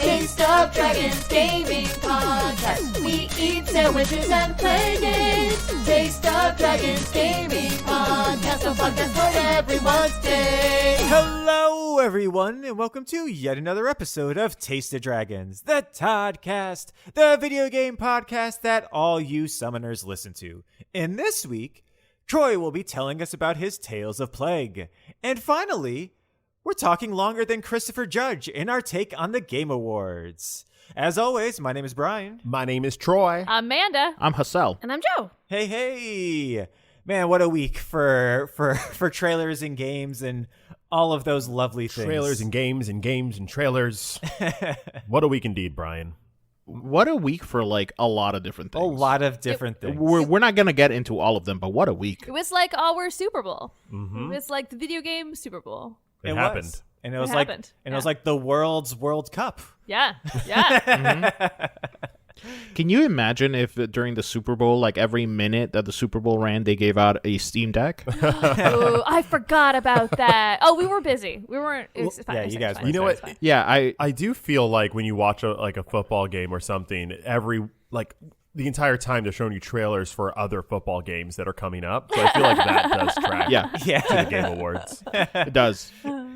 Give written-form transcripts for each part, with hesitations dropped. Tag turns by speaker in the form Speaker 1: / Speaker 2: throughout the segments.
Speaker 1: Taste of Dragons Gaming Podcast. We eat sandwiches and play games. Taste of Dragons Gaming Podcast. A podcast for everyone's day.
Speaker 2: Hello, everyone, and welcome to yet another episode of Taste of Dragons, the Toddcast, the video game podcast that all you summoners listen to. And this week, Troy will be telling us about his Tales of Plague. And finally, we're talking longer than Christopher Judge in our take on the Game Awards. As always, my name is Brian.
Speaker 3: My name is Troy.
Speaker 4: I'm Amanda.
Speaker 5: I'm Hassel.
Speaker 4: And I'm Joe.
Speaker 2: Hey. Man, what a week for trailers and games and all of those lovely things.
Speaker 3: Trailers and games and trailers. What a week indeed, Brian.
Speaker 5: What a week for like a lot of different things.
Speaker 2: A lot of different things.
Speaker 5: We're not going to get into all of them, but what a week.
Speaker 4: It was like our Super Bowl.
Speaker 3: Mm-hmm.
Speaker 4: It was like the video game Super Bowl.
Speaker 3: It happened.
Speaker 2: Was. And it was like
Speaker 4: happened.
Speaker 2: It was like the world's World Cup.
Speaker 4: Yeah. Yeah.
Speaker 5: Can you imagine if during the Super Bowl, like every minute that the Super Bowl ran, they gave out a Steam Deck?
Speaker 4: Ooh, I forgot about that. Oh, we were busy. We weren't. It was fine.
Speaker 2: Yeah,
Speaker 4: It's
Speaker 2: you
Speaker 4: fine,
Speaker 2: guys
Speaker 4: it's
Speaker 2: were.
Speaker 4: fine,
Speaker 3: You know
Speaker 4: it's
Speaker 3: what?
Speaker 4: fine.
Speaker 5: Yeah,
Speaker 3: I do feel like when you watch a football game or something, the entire time they're showing you trailers for other football games that are coming up. So I feel like that does track to the Game Awards.
Speaker 5: it does.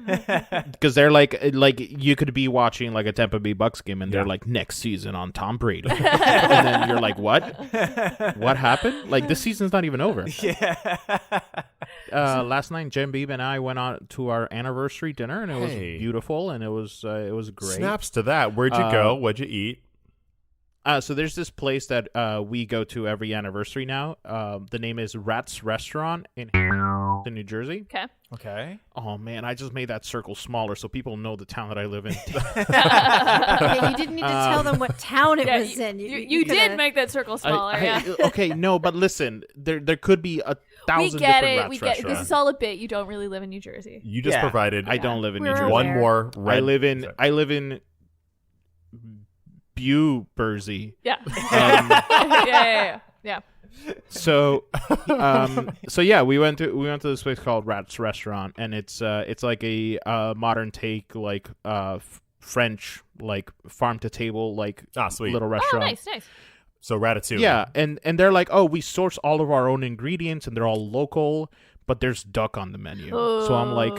Speaker 5: Because they're like you could be watching like a Tampa Bay Bucks game and they're like next season on Tom Brady. And then you're like, what happened? Like this season's not even over.
Speaker 2: Yeah.
Speaker 5: Last night Jen Beeb and I went on to our anniversary dinner and it was beautiful and it was great.
Speaker 3: Snaps to that. Where'd you go? What'd you eat?
Speaker 5: So there's this place that we go to every anniversary now. The name is Rat's Restaurant in New Jersey.
Speaker 2: Okay.
Speaker 5: Oh, man, I just made that circle smaller so people know the town that I live in.
Speaker 6: Okay, you didn't need to tell them what town it was in.
Speaker 4: You did make that circle smaller.
Speaker 5: Okay, no, but listen, there could be 1,000 different Rat's restaurants.
Speaker 4: This is all a bit. You don't really live in New Jersey.
Speaker 3: You just provided.
Speaker 5: I don't live in New
Speaker 6: We're
Speaker 5: Jersey.
Speaker 3: One
Speaker 6: aware.
Speaker 3: more.
Speaker 5: I live in Buersey.
Speaker 4: Yeah. Yeah.
Speaker 5: So yeah, we went to this place called Rat's Restaurant, and it's like a modern take, like French, like farm to table, like
Speaker 3: sweet
Speaker 5: little restaurant.
Speaker 4: Oh, nice.
Speaker 3: So Ratatouille.
Speaker 5: Yeah, and they're like, oh, we source all of our own ingredients, and they're all local, but there's duck on the menu. So I'm like,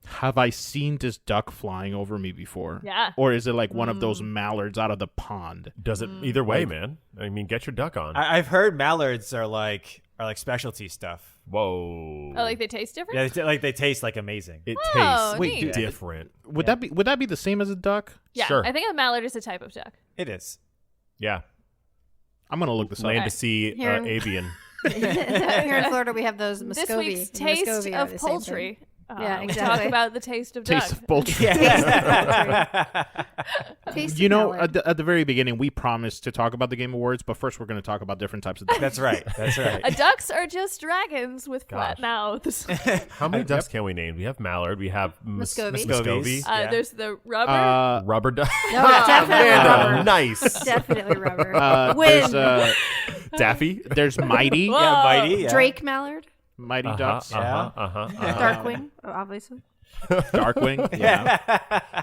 Speaker 5: have I seen this duck flying over me before?
Speaker 4: Yeah.
Speaker 5: Or is it like one of those mallards out of the pond?
Speaker 3: Does it either way, man? I mean, get your duck on.
Speaker 2: I've heard mallards are like specialty stuff.
Speaker 3: Whoa.
Speaker 4: Oh, like they taste different?
Speaker 2: Yeah, they taste like amazing.
Speaker 3: It
Speaker 4: Oh,
Speaker 3: tastes
Speaker 4: neat.
Speaker 3: different.
Speaker 5: Would that be the same as a duck?
Speaker 4: Yeah.
Speaker 3: Sure.
Speaker 4: I think a mallard is a type of duck.
Speaker 2: It is.
Speaker 3: Yeah.
Speaker 5: I'm gonna look this up.
Speaker 3: Land to sea
Speaker 6: Here in-
Speaker 3: avian.
Speaker 6: Here in Florida, we have those Muscovy.
Speaker 4: This week's
Speaker 6: The
Speaker 4: taste
Speaker 6: Muscovy are
Speaker 4: of
Speaker 6: the same
Speaker 4: poultry.
Speaker 6: thing. Yeah,
Speaker 4: We
Speaker 6: exactly.
Speaker 4: talk about the taste of
Speaker 5: Taste
Speaker 4: duck.
Speaker 5: of poultry.
Speaker 6: Taste
Speaker 5: You
Speaker 6: of
Speaker 5: know,
Speaker 6: mallet.
Speaker 5: at the very beginning, we promised to talk about the Game Awards, but first we're going to talk about different types of ducks.
Speaker 2: That's right.
Speaker 4: Ducks are just dragons with flat
Speaker 3: Gosh.
Speaker 4: mouths.
Speaker 3: How many ducks can we name? We have mallard. We have
Speaker 6: Muscovy.
Speaker 2: Muscovies.
Speaker 3: Muscovy.
Speaker 4: There's the rubber.
Speaker 3: Rubber duck.
Speaker 6: No, definitely
Speaker 3: Amanda,
Speaker 6: rubber.
Speaker 3: nice.
Speaker 6: Definitely rubber.
Speaker 5: There's
Speaker 3: Daffy.
Speaker 5: there's Mighty.
Speaker 4: Whoa.
Speaker 2: Yeah, mighty. Yeah.
Speaker 6: Drake mallard.
Speaker 5: Mighty Ducks.
Speaker 6: Darkwing, obviously.
Speaker 5: Darkwing. Yeah.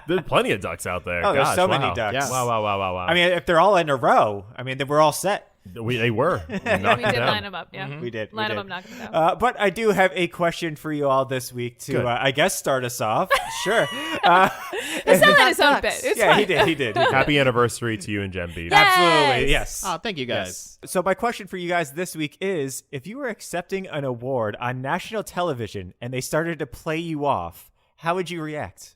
Speaker 3: There's plenty of ducks out there.
Speaker 2: Oh, there's
Speaker 3: Gosh,
Speaker 2: so
Speaker 3: wow.
Speaker 2: many ducks.
Speaker 5: Yeah.
Speaker 3: Wow.
Speaker 2: I mean, if they're all in a row, then we're all set.
Speaker 3: They were.
Speaker 4: We did line them up, yeah.
Speaker 2: We did.
Speaker 4: Line
Speaker 2: we
Speaker 4: them
Speaker 2: did.
Speaker 4: up, knock them down.
Speaker 2: But I do have a question for you all this week to,
Speaker 3: Good.
Speaker 2: I guess, start us off. Sure.
Speaker 4: It's not his own
Speaker 6: ducks.
Speaker 4: bit. It's
Speaker 2: Yeah,
Speaker 4: fine.
Speaker 2: he did.
Speaker 3: Happy anniversary to you and Jen B.
Speaker 2: Absolutely, yes.
Speaker 5: Oh, thank you guys.
Speaker 2: Yes. So my question for you guys this week is, if you were accepting an award on national television and they started to play you off, how would you react?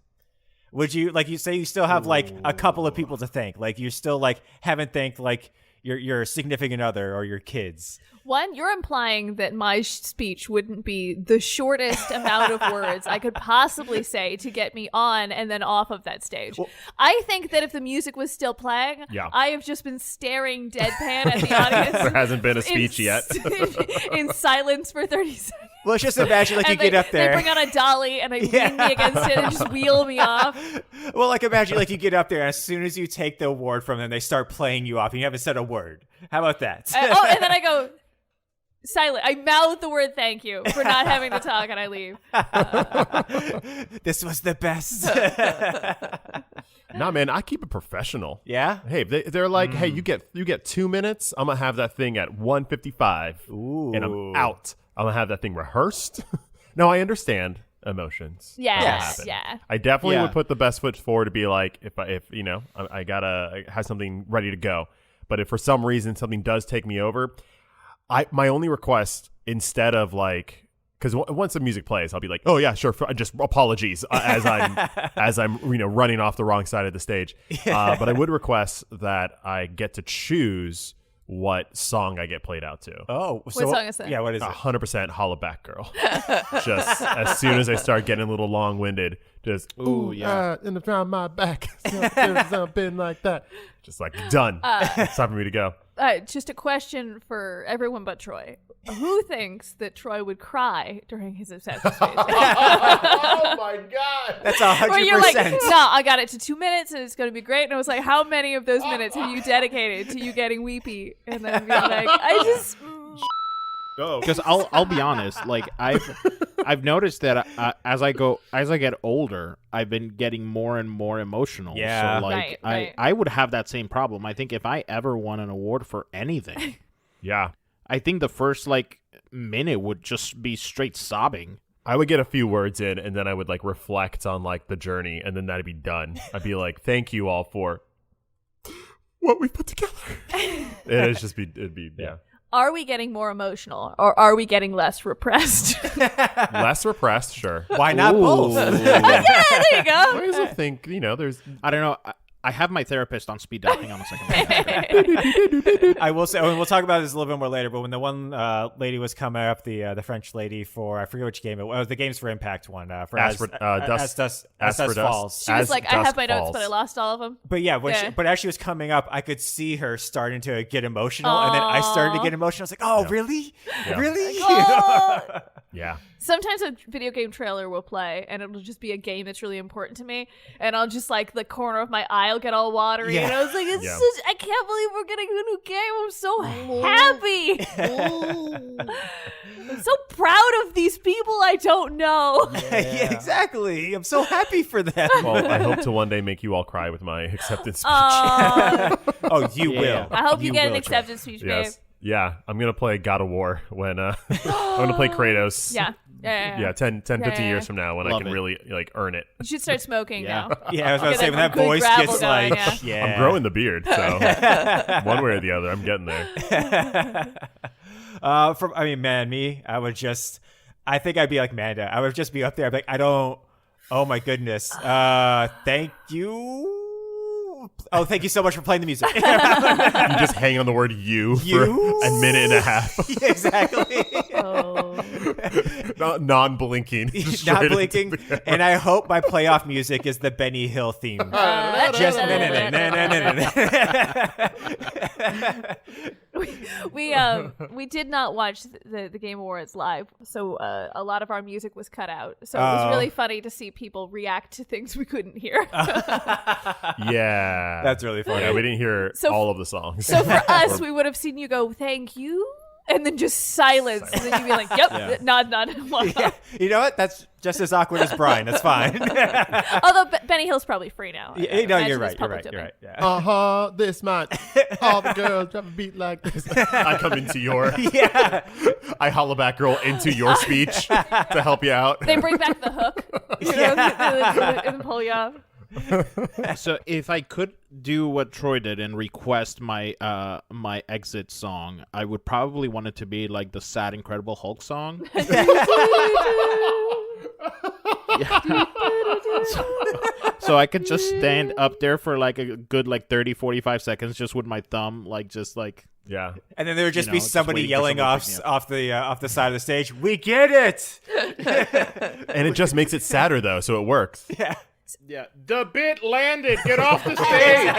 Speaker 2: Would you, like you say, you still have like a couple of people to thank, like you still like haven't thanked like your significant other or your kids?
Speaker 4: One, you're implying that my speech wouldn't be the shortest amount of words I could possibly say to get me on and then off of that stage. I think that if the music was still playing,
Speaker 3: Yeah.
Speaker 4: I have just been staring deadpan at the audience.
Speaker 3: There hasn't been a speech yet.
Speaker 4: in silence for 30 seconds.
Speaker 2: Well, just imagine like you
Speaker 4: And
Speaker 2: get up there.
Speaker 4: They bring on a dolly and they lean me against it and just wheel me off.
Speaker 2: Well, like imagine like you get up there and as soon as you take the award from them, they start playing you off and you haven't said a word. How about that?
Speaker 4: And then I go silent. I mouth the word thank you for not having to talk and I leave.
Speaker 2: This was the best.
Speaker 3: Nah, man, I keep it professional.
Speaker 2: Yeah.
Speaker 3: Hey, they're like, hey, you get 2 minutes. I'm gonna have that thing at 1:55, and I'm out. I'm gonna have that thing rehearsed. No, I understand emotions.
Speaker 4: Yes.
Speaker 3: I definitely
Speaker 5: Yeah.
Speaker 3: would put the best foot forward to be like, if I gotta have something ready to go. But if for some reason something does take me over, my only request, instead of like, because once the music plays, I'll be like, oh yeah, sure, just apologies as I'm running off the wrong side of the stage. But I would request that I get to choose what song I get played out to.
Speaker 2: Oh,
Speaker 4: What song is that?
Speaker 2: Yeah, what is it?
Speaker 3: 100% Hollaback Girl. Just as soon as I start getting a little long-winded, just in the front of my back, something like that. Just like done. It's time for me to go.
Speaker 4: Just a question for everyone but Troy. Who thinks that Troy would cry during his acceptance speech?
Speaker 3: Oh my god!
Speaker 2: That's 100%.
Speaker 4: Where you're like, no, I got it to 2 minutes and it's going to be great. And I was like, how many of those minutes have you dedicated to you getting weepy? And then being like, I just...
Speaker 5: Because I'll be honest, like I've noticed that as I get older, I've been getting more and more emotional.
Speaker 2: Yeah.
Speaker 5: So like
Speaker 4: Right.
Speaker 5: I would have that same problem. I think if I ever won an award for anything,
Speaker 3: Yeah.
Speaker 5: I think the first like minute would just be straight sobbing.
Speaker 3: I would get a few words in, and then I would like reflect on like the journey, and then that'd be done. I'd be like, "Thank you all for what we put together." It'd be yeah.
Speaker 4: Are we getting more emotional or are we getting less repressed?
Speaker 3: Less repressed, sure.
Speaker 2: Why not both?
Speaker 4: Yeah, there you go.
Speaker 3: I also think there's
Speaker 5: I don't know. I have my therapist on speed dial. Hang on a second.
Speaker 2: I will say, and we'll talk about this a little bit more later, but when the one lady was coming up, the French lady for, I forget which game it was, the Games for Impact one. For
Speaker 3: As for Dust
Speaker 2: Falls.
Speaker 4: She was
Speaker 3: As
Speaker 4: like, I have
Speaker 3: Dusk
Speaker 4: my notes,
Speaker 3: Falls.
Speaker 4: but I lost all of them.
Speaker 2: But yeah, but as she was coming up, I could see her starting to get emotional, and then I started to get emotional. I was like, oh, really?
Speaker 3: Yeah.
Speaker 2: Really?
Speaker 4: Oh!
Speaker 3: Yeah.
Speaker 4: Sometimes a video game trailer will play and it'll just be a game that's really important to me, and I'll just like the corner of my eye will get all watery, and I was like, I can't believe we're getting a new game. I'm so happy. I'm so proud of these people I don't know.
Speaker 2: Yeah, exactly. I'm so happy for them.
Speaker 3: Well, I hope to one day make you all cry with my acceptance speech.
Speaker 2: Oh, you will.
Speaker 4: I hope you get an
Speaker 2: will,
Speaker 4: acceptance speech, babe.
Speaker 3: Yes. Yeah, I'm going to play God of War when I'm going to play Kratos.
Speaker 4: Yeah.
Speaker 3: 10, 15 years from now when I
Speaker 5: Love
Speaker 3: can
Speaker 5: it.
Speaker 3: really like earn it.
Speaker 4: You should start smoking now.
Speaker 2: Yeah, I was about to say, when that
Speaker 4: Good
Speaker 2: voice
Speaker 4: gravel
Speaker 2: gets
Speaker 4: going,
Speaker 2: like,
Speaker 4: yeah.
Speaker 3: I'm growing the beard, so one way or the other, I'm getting there.
Speaker 2: I think I'd be like Manda. I would just be up there. I'd be like, oh my goodness. Thank you. Oh, thank you so much for playing the music.
Speaker 3: You just hang on the word you for a minute and a half.
Speaker 2: Yeah, exactly.
Speaker 3: Non-blinking.
Speaker 2: Not blinking. And I hope my playoff music is the Benny Hill theme. Just
Speaker 4: we did not watch the Game Awards live, so a lot of our music was cut out. So it was really funny to see people react to things we couldn't hear.
Speaker 3: Yeah.
Speaker 2: That's really funny.
Speaker 3: Yeah, we didn't hear all of the songs.
Speaker 4: So for us, we would have seen you go, "Thank you," and then just silence, and then you'd be like, "Yep, nod."
Speaker 2: Yeah. You know what? That's just as awkward as Brian. That's fine.
Speaker 4: Although Benny Hill's probably free now.
Speaker 2: Yeah, no, you're right. You're right. Yeah.
Speaker 3: This man. All the girls have a beat like this. I come into your.
Speaker 2: Yeah.
Speaker 3: I holla back girl into your speech to help you out.
Speaker 4: They bring back the hook, and pull you off.
Speaker 5: So if I could do what Troy did and request my my exit song, I would probably want it to be like the sad Incredible Hulk song. So I could just stand up there for like a good 30-45 seconds just with my thumb
Speaker 3: Yeah.
Speaker 2: And then there would just be
Speaker 5: just
Speaker 2: somebody
Speaker 5: waiting for
Speaker 2: yelling
Speaker 5: someone to pick me
Speaker 2: off the side of the stage. We get it.
Speaker 3: And it just makes it sadder though, so it works.
Speaker 5: Yeah, the bit landed. Get off the stage.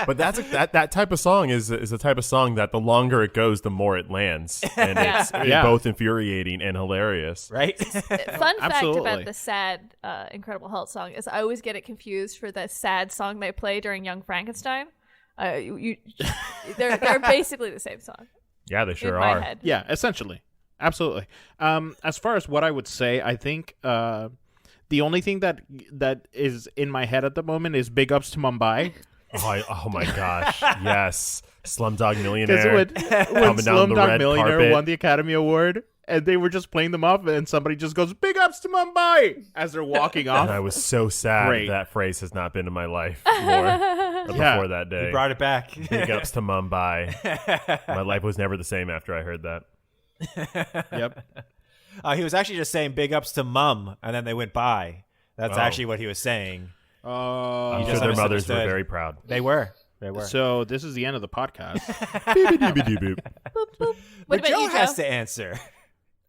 Speaker 3: But that's that type of song is the type of song that the longer it goes, the more it lands, and it's both infuriating and hilarious.
Speaker 2: Right?
Speaker 4: Fun fact
Speaker 5: Absolutely.
Speaker 4: about the sad Incredible Hulk song is I always get it confused for the sad song they play during Young Frankenstein. They're basically the same song.
Speaker 3: Yeah, they sure
Speaker 4: in my
Speaker 3: are.
Speaker 4: head.
Speaker 5: Yeah, essentially. Absolutely. As far as what I would say, I think The only thing that is in my head at the moment is big ups to Mumbai.
Speaker 3: Oh my gosh, yes, Slumdog Millionaire.
Speaker 5: When
Speaker 3: coming down the
Speaker 5: Slumdog
Speaker 3: red
Speaker 5: Millionaire
Speaker 3: carpet.
Speaker 5: won the Academy Award, and they were just playing them off, and somebody just goes, "Big ups to Mumbai" as they're walking off.
Speaker 3: And I was so sad
Speaker 5: Great.
Speaker 3: that phrase has not been in my life before that day.
Speaker 2: You brought it back.
Speaker 3: Big ups to Mumbai. My life was never the same after I heard that.
Speaker 5: Yep.
Speaker 2: He was actually just saying big ups to mum, and then they went by. That's actually what he was saying.
Speaker 3: I'm
Speaker 2: just
Speaker 3: sure their mothers were
Speaker 2: misunderstood.
Speaker 3: very proud.
Speaker 2: They were.
Speaker 5: So this is the end of the podcast.
Speaker 3: Beep-a-dee-ba-dee-boop.
Speaker 4: What
Speaker 2: But
Speaker 4: about
Speaker 2: Joe
Speaker 4: you,
Speaker 2: has
Speaker 4: Joe?
Speaker 2: to answer.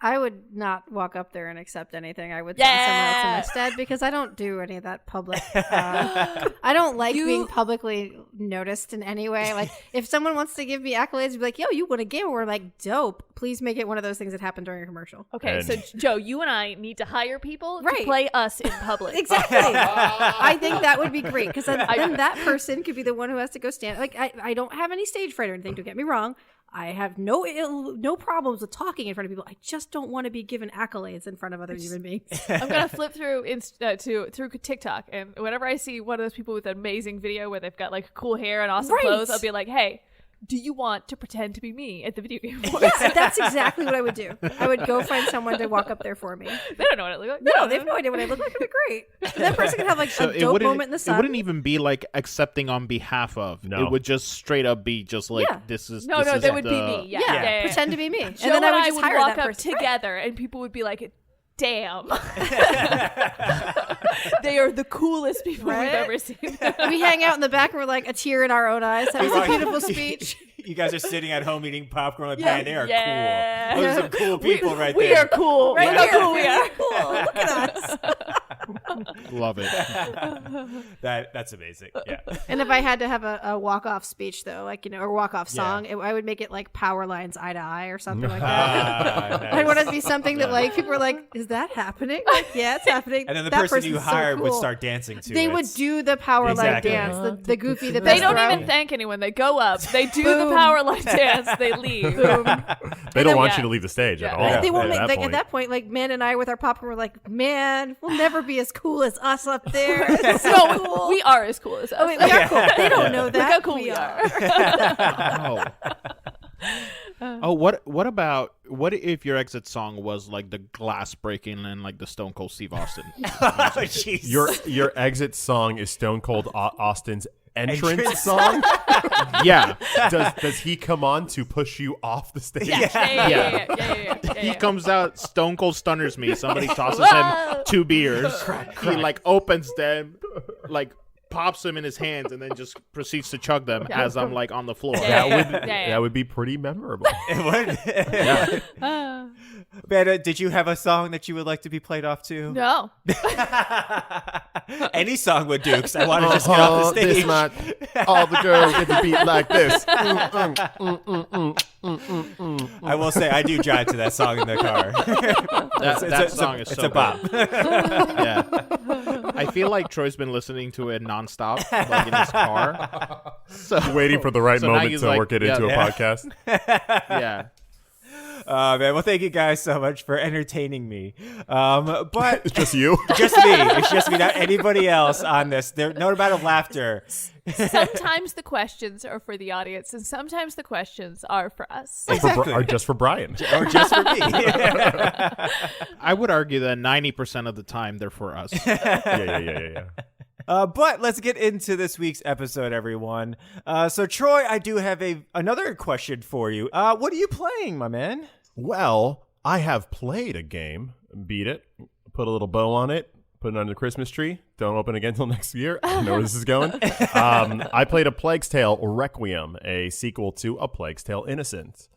Speaker 6: I would not walk up there and accept anything. I would send someone else in instead because I don't do any of that public. I don't like being publicly noticed in any way. Like if someone wants to give me accolades, be like, "Yo, you won a game." We're like, "Dope." Please make it one of those things that happened during a commercial.
Speaker 4: Okay,
Speaker 3: And-
Speaker 4: so Joe, you and I need to hire people to
Speaker 6: Right.
Speaker 4: play us in public.
Speaker 6: Exactly. I think that would be great because then that person could be the one who has to go stand. Like I don't have any stage fright or anything. Don't get me wrong. I have no problems with talking in front of people. I just don't want to be given accolades in front of other human beings.
Speaker 4: I'm gonna flip through through TikTok, and whenever I see one of those people with an amazing video where they've got like cool hair and awesome
Speaker 6: Right.
Speaker 4: clothes, I'll be like, "Hey, do you want to pretend to be me at the video game awards?"
Speaker 6: Yeah, that's exactly what I would do. I would go find someone to walk up there for me.
Speaker 4: They don't know what I look like.
Speaker 6: No, they have no idea what I look like. It'd be great. And that person could have like
Speaker 5: So
Speaker 6: a dope moment in the
Speaker 5: It
Speaker 6: sun.
Speaker 5: wouldn't even be like accepting on behalf of.
Speaker 3: No.
Speaker 5: It would just straight up be just like
Speaker 6: Yeah.
Speaker 5: this is.
Speaker 4: No,
Speaker 5: this
Speaker 4: no,
Speaker 5: is
Speaker 4: they would be
Speaker 5: the-
Speaker 4: me. Yeah,
Speaker 6: yeah,
Speaker 4: yeah, yeah.
Speaker 6: pretend to be me,
Speaker 4: Joe
Speaker 6: and then I would just hire
Speaker 4: walk
Speaker 6: that
Speaker 4: up
Speaker 6: person.
Speaker 4: together, and people would be like, "Damn, they are the coolest people we've
Speaker 6: Right?
Speaker 4: ever seen."
Speaker 6: We hang out in the back and we're like a tear in our own eyes. That was a beautiful speech.
Speaker 2: You guys are sitting at home eating popcorn. Like,
Speaker 4: Yeah.
Speaker 2: man, they are
Speaker 4: Yeah.
Speaker 2: cool. Those are some cool people right
Speaker 4: We
Speaker 2: there.
Speaker 4: are cool.
Speaker 6: Right
Speaker 4: Look how
Speaker 6: here.
Speaker 4: cool we are.
Speaker 6: Cool. Look at us.
Speaker 5: Love it.
Speaker 2: That's amazing. Yeah.
Speaker 6: And if I had to have a walk-off speech, though, like, or walk-off song, I would make it like Power Lines Eye to Eye or something like that.
Speaker 2: Nice.
Speaker 6: I'd want it to be something that like people are like, is that happening? Like, yeah, it's happening.
Speaker 2: And then the
Speaker 6: That
Speaker 2: person you
Speaker 6: person's so
Speaker 2: hired would
Speaker 6: cool.
Speaker 2: start dancing to
Speaker 6: They
Speaker 2: it.
Speaker 6: would do the power
Speaker 2: Exactly.
Speaker 6: line dance, the goofy, the
Speaker 4: They
Speaker 6: best
Speaker 4: don't
Speaker 6: throw.
Speaker 4: even thank anyone. They go up. They do the
Speaker 6: Boom.
Speaker 4: power line dance. They leave.
Speaker 6: Boom.
Speaker 3: They don't want
Speaker 4: yeah.
Speaker 3: you to leave the stage at
Speaker 4: Yeah.
Speaker 3: all.
Speaker 6: They won't
Speaker 3: at
Speaker 6: make,
Speaker 3: that
Speaker 6: like at
Speaker 3: point.
Speaker 6: that point, like man and I with our popcorn were like, man, we'll never be as cool as us up there. It's so
Speaker 4: No,
Speaker 6: cool.
Speaker 4: we are as cool as us.
Speaker 6: Oh, wait, we are cool. They don't know that.
Speaker 4: Look how cool we are.
Speaker 5: Oh, what if your exit song was like the glass breaking and like the Stone Cold Steve Austin?
Speaker 2: Oh, jeez.
Speaker 3: Your exit song is Stone Cold Austin's entrance song.
Speaker 5: Yeah,
Speaker 3: Does he come on to push you off the stage?
Speaker 4: Yeah.
Speaker 5: he comes out, Stone Cold stunners me. Somebody tosses
Speaker 4: Whoa.
Speaker 5: him 2 beers. He like opens them, like pops them in his hands, and then just proceeds to chug them as I'm like on the floor.
Speaker 3: That would be pretty memorable.
Speaker 2: It would. Man, did you have a song that you would like to be played off to?
Speaker 4: No.
Speaker 2: Any song would do, because I want to just get off the stage.
Speaker 3: All the girls get to beat like this.
Speaker 2: I will say, I do jive to that song in the car.
Speaker 5: That song is
Speaker 2: it's
Speaker 5: so
Speaker 2: a bop.
Speaker 5: good. Yeah, I feel like Troy's been listening to it nonstop, like in his car. So
Speaker 3: Waiting for the right
Speaker 5: So now
Speaker 3: moment
Speaker 5: he's
Speaker 3: to
Speaker 5: like,
Speaker 3: work it into a
Speaker 2: yeah.
Speaker 3: podcast.
Speaker 5: yeah.
Speaker 2: Man, well, thank you guys so much for entertaining me. But
Speaker 3: It's just you.
Speaker 2: just me. It's just me, not anybody else on this. There's no amount of laughter.
Speaker 4: Sometimes the questions are for the audience, and sometimes the questions are for us.
Speaker 3: Or just for Brian.
Speaker 2: Or just for me.
Speaker 5: I would argue that 90% of the time they're for us.
Speaker 3: Yeah.
Speaker 2: But let's get into this week's episode, everyone. So, Troy, I do have another question for you. What are you playing, my man?
Speaker 3: Well, I have played a game, beat it, put a little bow on it, put it under the Christmas tree. Don't open again until next year. I know where this is going. I played A Plague's Tale Requiem, a sequel to A Plague's Tale Innocence.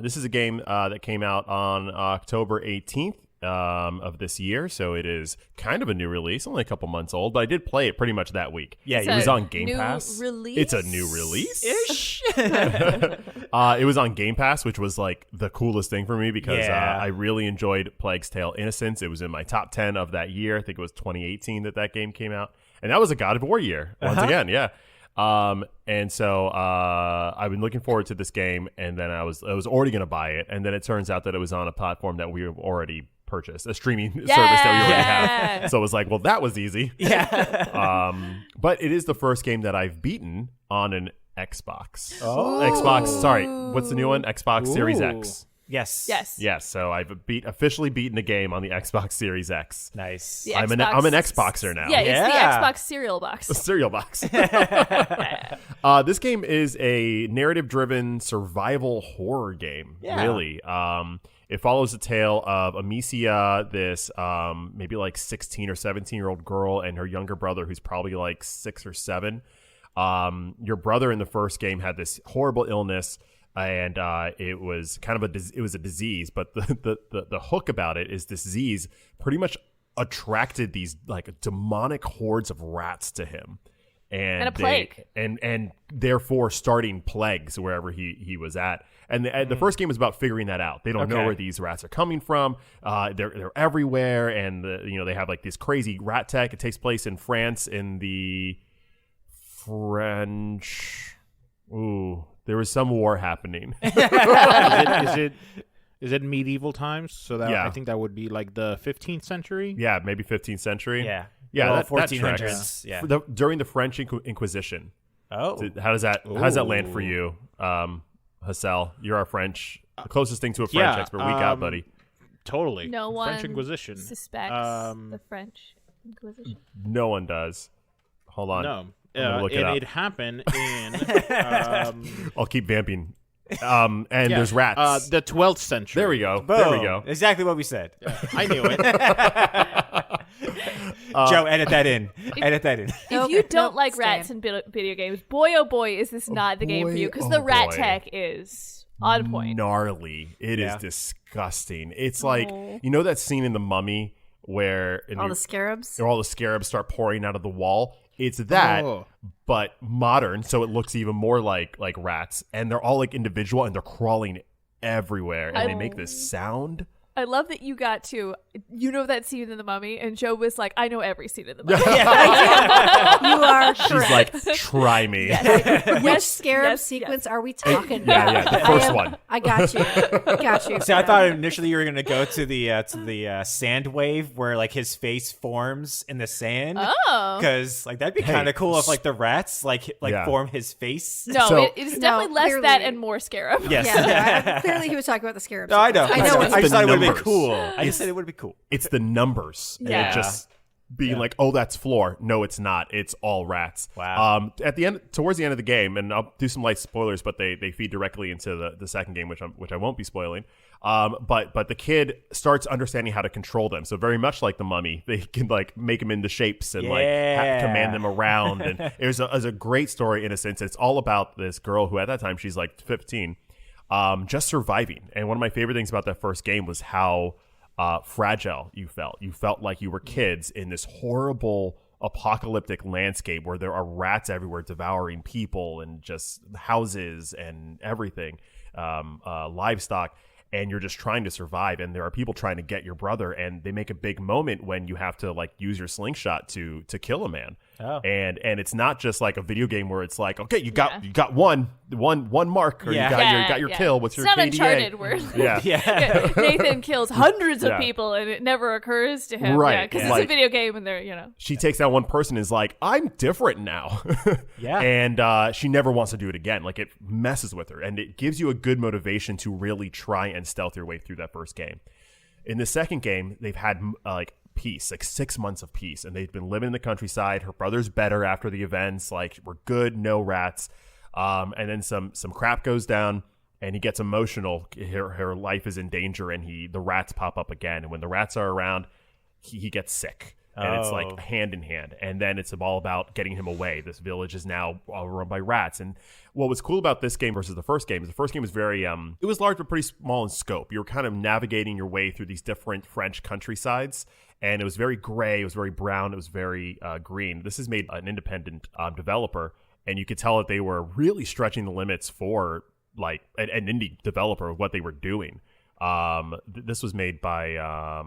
Speaker 3: This is a game that came out on October 18th. Of this year, so it is kind of a new release, only a couple months old, but I did play it pretty much that week.
Speaker 2: Yeah,
Speaker 4: It's
Speaker 3: it was
Speaker 4: a
Speaker 3: on Game
Speaker 4: new
Speaker 3: Pass.
Speaker 4: release?
Speaker 3: It's a new release.
Speaker 2: Ish.
Speaker 3: It was on Game Pass, which was like the coolest thing for me because
Speaker 2: Yeah.
Speaker 3: I really enjoyed Plague's Tale Innocence. It was in my top 10 of that year. I think it was 2018 that game came out, and that was a God of War year once again. Yeah. And so I've been looking forward to this game, and then I was already going to buy it, and then it turns out that it was on a platform that we were already purchased, a streaming service that we already have. So it was like, well, that was easy.
Speaker 2: Yeah.
Speaker 3: But it is the first game that I've beaten on an Xbox.
Speaker 2: Oh.
Speaker 3: Xbox. Sorry, what's the new one? Xbox Series X.
Speaker 2: Yes.
Speaker 3: Yes. So I've officially beaten a game on the Xbox Series X.
Speaker 2: Nice.
Speaker 3: I'm an Xboxer now.
Speaker 4: Yeah, it's the Xbox cereal box.
Speaker 3: A cereal box. This game is a narrative-driven survival horror game.
Speaker 2: Yeah.
Speaker 3: Really. It follows the tale of Amicia, this maybe like 16 or 17-year-old girl, and her younger brother, who's probably like 6 or 7. Your brother in the first game had this horrible illness. And it was kind of a disease, but the hook about it is this disease pretty much attracted these like demonic hordes of rats to him, and
Speaker 4: a plague,
Speaker 3: and therefore starting plagues wherever he was at. And the first game is about figuring that out. They don't know where these rats are coming from. They're everywhere, and they have like this crazy rat tech. It takes place in France in the French. Ooh. There was some war happening.
Speaker 5: Is it medieval times? So that
Speaker 3: Yeah.
Speaker 5: I think that would be like the 15th century.
Speaker 3: Yeah, maybe 15th century.
Speaker 2: Yeah.
Speaker 3: Yeah,
Speaker 2: Well,
Speaker 3: that
Speaker 2: 1400s.
Speaker 3: tracks.
Speaker 2: Yeah.
Speaker 3: During the French Inquisition.
Speaker 2: Oh.
Speaker 3: How does that land for you, Hassel? You're our French, the closest thing to a French expert. Week out, buddy.
Speaker 5: Totally.
Speaker 4: No one
Speaker 5: French Inquisition
Speaker 4: suspects the French Inquisition.
Speaker 3: No one does. Hold on.
Speaker 5: No.
Speaker 3: Look it up.
Speaker 5: It happened in
Speaker 3: I'll keep vamping. And there's rats.
Speaker 5: the 12th century.
Speaker 3: There we go.
Speaker 2: Boom.
Speaker 3: There we go.
Speaker 2: Exactly what we said.
Speaker 5: I knew it.
Speaker 2: Joe, edit that in. Edit that in.
Speaker 4: If you don't like rats in video games, boy oh boy, is this not the game for you, because the rat tech is on point.
Speaker 3: Gnarly. It is disgusting. It's like, that scene in The Mummy where
Speaker 6: All the scarabs.
Speaker 3: all the scarabs start pouring out of the wall. It's that, but modern, so it looks even more like rats, and they're all like individual, and they're crawling everywhere, and they make this sound.
Speaker 4: I love that you got to, that scene in The Mummy, and Joe was like, I know every scene in The Mummy.
Speaker 6: You are
Speaker 3: She's
Speaker 6: correct.
Speaker 3: like, try me.
Speaker 6: Which scarab sequence are we talking
Speaker 3: Yeah,
Speaker 6: about?
Speaker 3: the first one.
Speaker 6: I got you. Got you.
Speaker 2: See, I thought initially you were gonna go to the sand wave where like his face forms in the sand.
Speaker 4: Oh,
Speaker 2: because like that'd be kind of cool if like the rats like form his face.
Speaker 4: no,
Speaker 3: So-
Speaker 4: it is definitely less
Speaker 6: clearly-
Speaker 4: that and more scarab.
Speaker 2: Yes.
Speaker 6: Yeah, clearly he was talking about the scarabs.
Speaker 2: No, I know.
Speaker 6: I know.
Speaker 2: I just
Speaker 3: the
Speaker 2: thought it would be
Speaker 3: numbers.
Speaker 2: cool. I just said it would be cool.
Speaker 3: It's the numbers. And
Speaker 4: Yeah.
Speaker 3: it just being like, oh, that's floor. No, it's not. It's all rats.
Speaker 2: Wow.
Speaker 3: Towards the end of the game, and I'll do some light spoilers, but they feed directly into the second game, which I won't be spoiling. But the kid starts understanding how to control them. So very much like The Mummy, they can like make them into shapes and command them around. And it was a great story in a sense. It's all about this girl who at that time she's like 15, just surviving. And one of my favorite things about that first game was how fragile you felt. You felt like you were kids in this horrible apocalyptic landscape where there are rats everywhere devouring people and just houses and everything, livestock, and you're just trying to survive, and there are people trying to get your brother, and they make a big moment when you have to like use your slingshot to kill a man.
Speaker 2: Oh.
Speaker 3: And it's not just like a video game where it's like, okay, you got one mark, or you got your kill. What's
Speaker 4: it's
Speaker 3: your
Speaker 4: not
Speaker 3: KDA?
Speaker 4: Uncharted where
Speaker 2: Yeah.
Speaker 4: Nathan kills hundreds of people and it never occurs to him.
Speaker 3: Right.
Speaker 4: Because it's
Speaker 3: Like-
Speaker 4: a video game and they're,
Speaker 3: She takes that one person and is like, I'm different now.
Speaker 2: Yeah.
Speaker 3: And she never wants to do it again. Like, it messes with her, and it gives you a good motivation to really try and stealth your way through that first game. In the second game, they've had peace, like 6 months of peace, and they've been living in the countryside. Her brother's better after the events, like, we're good, no rats. And then some crap goes down, and he gets emotional. Her life is in danger, and the rats pop up again. And when the rats are around, he gets sick. And it's like hand in hand. And then it's all about getting him away. This village is now run by rats. And what was cool about this game versus the first game is very, it was large but pretty small in scope. You were kind of navigating your way through these different French countrysides. And it was very gray. It was very brown. It was very green. This is made by an independent developer. And you could tell that they were really stretching the limits for like an indie developer of what they were doing. This was made by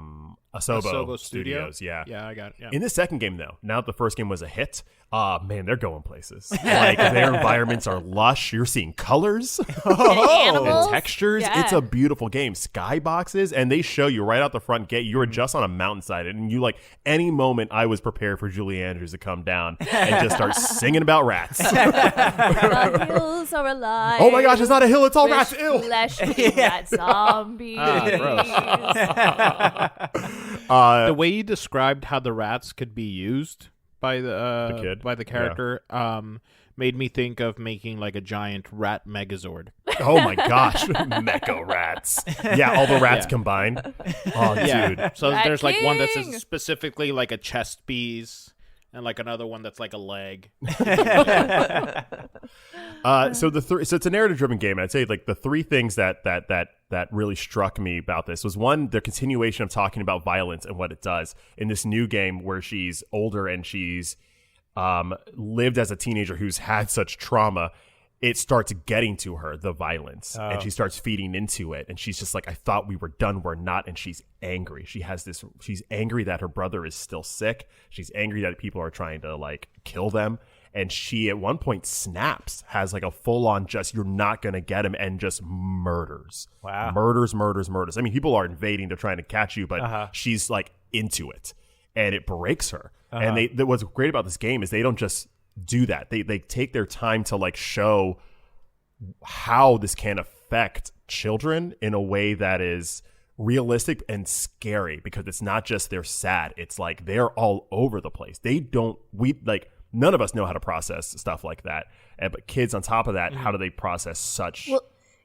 Speaker 3: Asobo Studios. Yeah,
Speaker 5: I got it. Yeah.
Speaker 3: In the second game, though, now that the first game was a hit, man, they're going places. Like their environments are lush. You're seeing colors and textures.
Speaker 4: Yeah.
Speaker 3: It's a beautiful game. Skyboxes, and they show you right out the front gate. You were just on a mountainside, and you like any moment. I was prepared for Julie Andrews to come down and just start singing about rats.
Speaker 4: The hills are alive.
Speaker 3: Oh my gosh, it's not a hill. It's all rats. Ew.
Speaker 4: Flesh-eating rat zombies.
Speaker 5: The way you described how the rats could be used by the character made me think of making like a giant rat megazord.
Speaker 3: Oh my gosh, mecha rats. Yeah, all the rats combined. Oh, dude.
Speaker 5: So
Speaker 4: Rat
Speaker 5: there's like one that's
Speaker 4: King.
Speaker 5: specifically like a chest piece and like another one that's like a leg.
Speaker 3: So it's a narrative-driven game, and I'd say like the three things that really struck me about this was, one, the continuation of talking about violence and what it does in this new game where she's older and she's lived as a teenager who's had such trauma. It starts getting to her, the violence, and she starts feeding into it. And she's just like, I thought we were done. We're not. And she's angry. She's angry that her brother is still sick. She's angry that people are trying to like kill them. And she at one point snaps, has like a full on just, you're not going to get him, and just murders.
Speaker 2: Wow.
Speaker 3: Murders. I mean, people are invading to trying to catch you, but she's like into it, and it breaks her. And what's great about this game is they don't just do that. They take their time to like show how this can affect children in a way that is realistic and scary, because it's not just they're sad. It's like they're all over the place. None of us know how to process stuff like that. But kids on top of that, how do they process such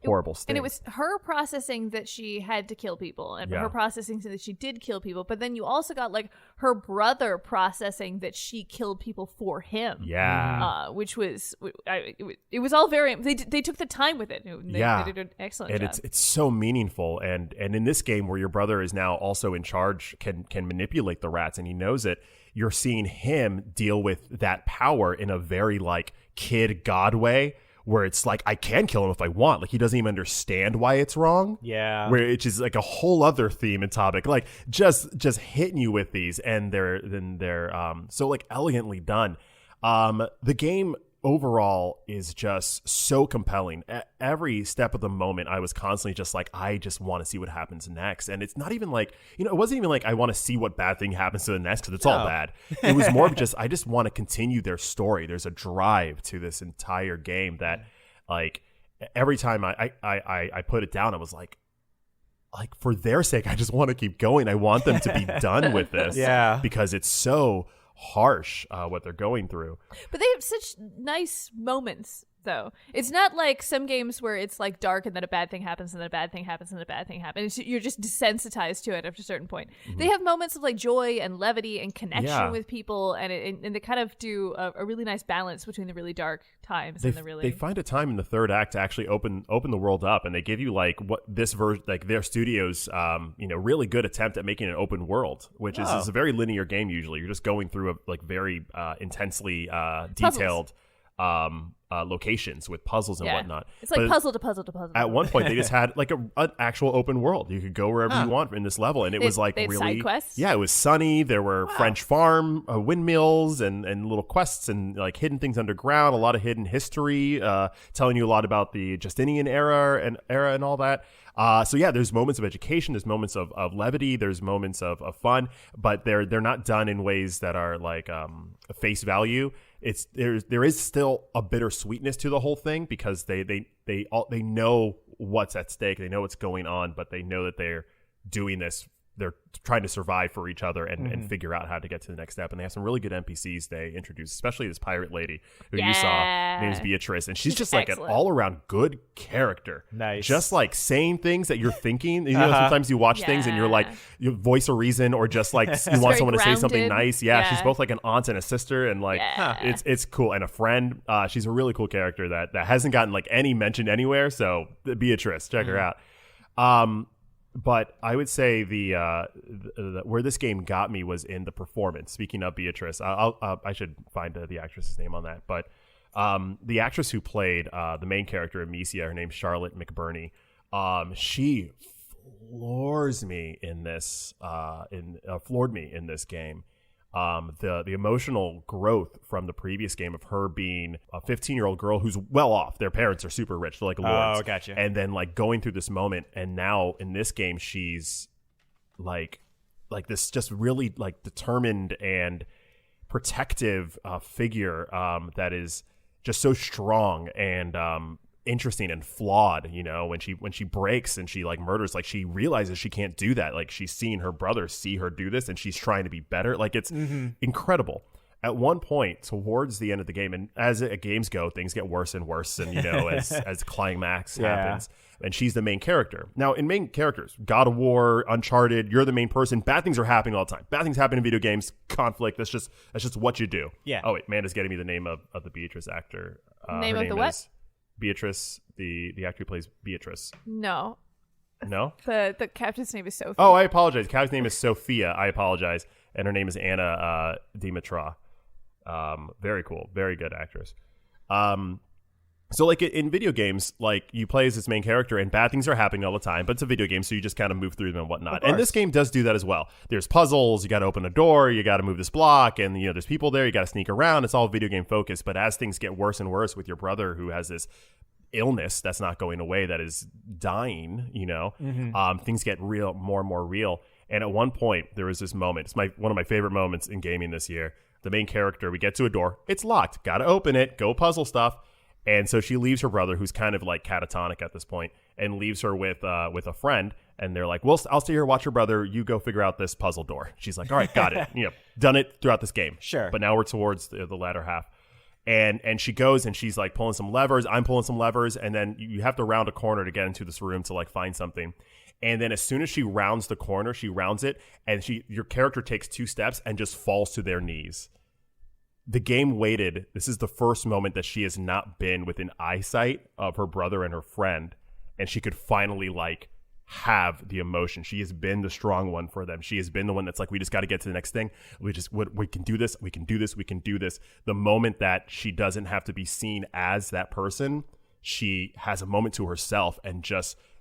Speaker 3: horrible things?
Speaker 4: And it was her processing that she had to kill people, and her processing that she did kill people. But then you also got like her brother processing that she killed people for him.
Speaker 3: Yeah.
Speaker 4: Which was, it was all very, they took the time with it. They did an excellent job.
Speaker 3: It's so meaningful. And in this game where your brother is now also in charge, can manipulate the rats, and he knows it, you're seeing him deal with that power in a very like kid God way, where it's like, I can kill him if I want. Like, he doesn't even understand why it's wrong.
Speaker 2: Yeah.
Speaker 3: Where it's just like a whole other theme and topic, like just hitting you with these, and they're so like elegantly done. The game overall is just so compelling. At every step of the moment, I was constantly just like, I just want to see what happens next. And it's not even like, it wasn't even like I want to see what bad thing happens to the next, because it's all bad. It was more of just, I just want to continue their story. There's a drive to this entire game that, like, every time I put it down, I was like for their sake, I just want to keep going. I want them to be done with this.
Speaker 2: Yeah.
Speaker 3: Because it's so harsh what they're going through.
Speaker 4: But they have such nice moments, though. It's not like some games where it's like dark and then a bad thing happens and then a bad thing happens and then a bad thing happens. You're just desensitized to it after a certain point. They have moments of like joy and levity and connection with people, and they kind of do a really nice balance between the really dark times and the really.
Speaker 3: They find a time in the third act to actually open the world up, and they give you like what this version, like their studio's really good attempt at making an open world, which is a very linear game. Usually you're just going through a like very intensely detailed locations with puzzles and whatnot.
Speaker 4: It's like puzzle to puzzle to puzzle.
Speaker 3: At one point, they just had like an actual open world. You could go wherever you want in this level, and it was like
Speaker 4: they had
Speaker 3: really
Speaker 4: side quests?
Speaker 3: Yeah, it was sunny. There were French farm windmills and little quests and like hidden things underground. A lot of hidden history, telling you a lot about the Justinian era and all that. So yeah, there's moments of education, there's moments of levity, there's moments of fun, but they're not done in ways that are like face value. There is still a bitter sweetness to the whole thing, because they know what's at stake, they know what's going on, but they know that they're doing this. They're trying to survive for each other and figure out how to get to the next step. And they have some really good NPCs they introduce, especially this pirate lady who you saw. Her name is Beatrice. And she's just like an all-around good character.
Speaker 2: Nice.
Speaker 3: Just like saying things that you're thinking. Sometimes you watch things and you're like, you voice a reason, or just like you want someone to say something nice. Yeah, she's both like an aunt and a sister, and like it's cool. And a friend. She's a really cool character that hasn't gotten like any mention anywhere. So Beatrice, check her out. But I would say the where this game got me was in the performance. Speaking of Beatrice, I should find the actress's name on that. But the actress who played the main character, Amicia, her name's Charlotte McBurney. She floors me in this floored me in this game. The emotional growth from the previous game of her being a 15-year-old girl who's well off. Their parents are super rich. They're like lords.
Speaker 2: Oh, gotcha.
Speaker 3: And then like going through this moment, and now in this game she's like this just really like determined and protective figure that is just so strong and interesting and flawed. You know, when she breaks and she like murders, like she realizes she can't do that. Like she's seen her brother see her do this and she's trying to be better. Like it's incredible. At one point towards the end of the game, and as games go, things get worse and worse, and you know, as climax happens, and she's the main character. Now, in main characters, God of War, Uncharted, you're the main person. Bad things are happening all the time. Bad things happen in video games. Conflict. That's just what you do.
Speaker 2: Yeah.
Speaker 3: Oh wait, Amanda's getting me the name of the Beatrice actor.
Speaker 4: Name
Speaker 3: her
Speaker 4: of the what?
Speaker 3: is Beatrice, the actor who plays Beatrice.
Speaker 4: No.
Speaker 3: No?
Speaker 4: The captain's name is Sophie.
Speaker 3: Oh, I apologize. The captain's name is Sophia. I apologize. And her name is Anna Dimitra. Very cool. Very good actress. So like in video games, like you play as this main character and bad things are happening all the time, but it's a video game, so you just kind of move through them and whatnot. And this game does do that as well. There's puzzles, you got to open a door, you got to move this block, and you know there's people there, you got to sneak around. It's all video game focused. But as things get worse and worse with your brother who has this illness that's not going away, that is dying, you know, things get more and more real. And at one point there was this moment. It's one of my favorite moments in gaming this year. The main character, we get to a door, it's locked, got to open it, go puzzle stuff. And so she leaves her brother, who's kind of like catatonic at this point, and leaves her with a friend. And they're like, well, I'll stay here, watch your brother. You go figure out this puzzle door. She's like, all right, got it. You know, done it throughout this game.
Speaker 2: Sure.
Speaker 3: But now we're towards the latter half. And she goes and she's like pulling some levers. I'm pulling some levers. And then you have to round a corner to get into this room to like find something. And then as soon as she rounds the corner, she rounds it. And your character takes 2 steps and just falls to their knees. The game waited. This is the first moment that she has not been within eyesight of her brother and her friend, and she could finally like have the emotion. She has been the strong one for them. She has been the one that's like, we just got to get to the next thing. We can do this. We can do this. We can do this. The moment that she doesn't have to be seen as that person, she has a moment to herself, and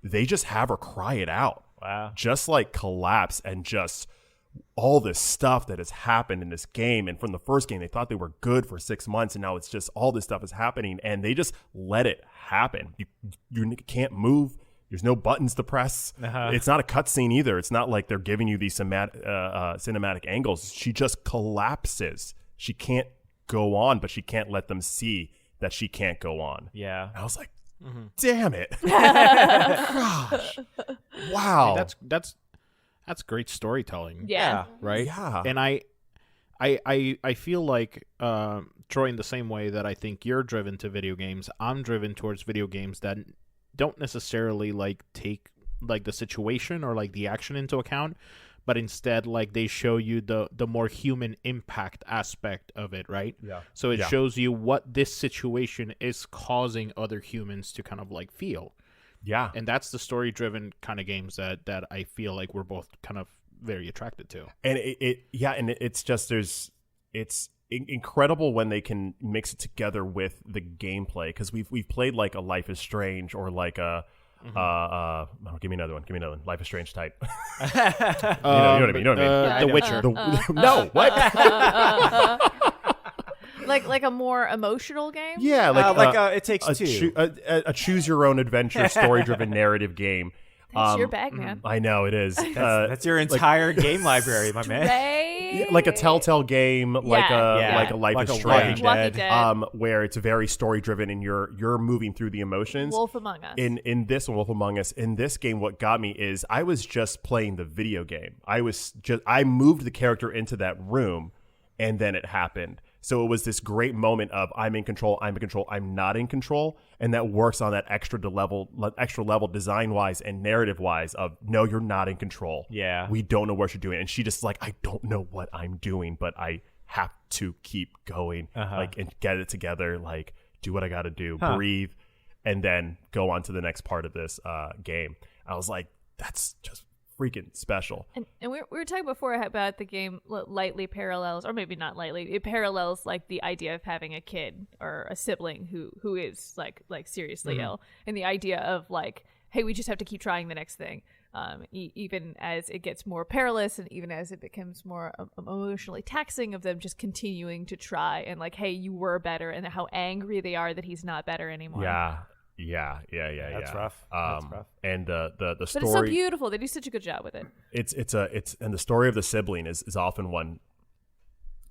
Speaker 3: they just have her cry it out.
Speaker 2: Wow.
Speaker 3: Just like collapse and just all this stuff that has happened in this game. And from the first game, they thought they were good for 6 months, and now it's just all this stuff is happening, and they just let it happen. You can't move. There's no buttons to press. It's not a cutscene either. It's not like they're giving you these cinematic angles. She just collapses. She can't go on, but she can't let them see that she can't go on.
Speaker 2: Yeah.
Speaker 3: And I was like, damn it. Gosh. Wow.
Speaker 5: That's great storytelling.
Speaker 4: Yeah.
Speaker 5: Right?
Speaker 3: Yeah.
Speaker 5: And I feel like, Troy, in the same way that I think you're driven to video games, I'm driven towards video games that don't necessarily like take like the situation or like the action into account, but instead like they show you the more human impact aspect of it, right?
Speaker 3: Yeah.
Speaker 5: So it shows you what this situation is causing other humans to kind of like feel.
Speaker 3: Yeah.
Speaker 5: And that's the story-driven kind of games that I feel like we're both kind of very attracted to.
Speaker 3: And it's just it's incredible when they can mix it together with the gameplay, because we've played like a Life is Strange or like a give me another one. Life is Strange type. You know what I mean?
Speaker 5: The Witcher.
Speaker 3: No, what?
Speaker 4: Like a more emotional game?
Speaker 3: Yeah,
Speaker 2: It Takes Two.
Speaker 3: A choose your own adventure, story driven narrative game.
Speaker 4: That's your bag, man.
Speaker 3: I know it is.
Speaker 2: That's your entire game library, my man.
Speaker 4: Right?
Speaker 3: Like a Telltale game, like a Life is Strange,
Speaker 4: Walking Dead.
Speaker 3: where it's very story driven and you're moving through the emotions.
Speaker 4: Wolf Among Us.
Speaker 3: In this Wolf Among Us, in this game, what got me is I was just playing the video game. I moved the character into that room, and then it happened. So it was this great moment of I'm in control, I'm not in control, and that works on that extra level design-wise and narrative-wise of, no, you're not in control.
Speaker 2: Yeah.
Speaker 3: We don't know what you're doing. And she just like, I don't know what I'm doing, but I have to keep going, like, and get it together, like, do what I got to do, breathe, and then go on to the next part of this game. I was like, that's just freaking special.
Speaker 4: And we were talking before about the game lightly parallels, or maybe not lightly, it parallels like the idea of having a kid or a sibling who is like seriously ill, and the idea of like, hey, we just have to keep trying the next thing. even as it gets more perilous and even as it becomes more emotionally taxing, of them just continuing to try and like, hey, you were better, and how angry they are that he's not better anymore.
Speaker 3: Yeah.
Speaker 2: That's rough. That's rough.
Speaker 3: And the story,
Speaker 4: but it's so beautiful. They do such a good job with it.
Speaker 3: It's and the story of the sibling is often one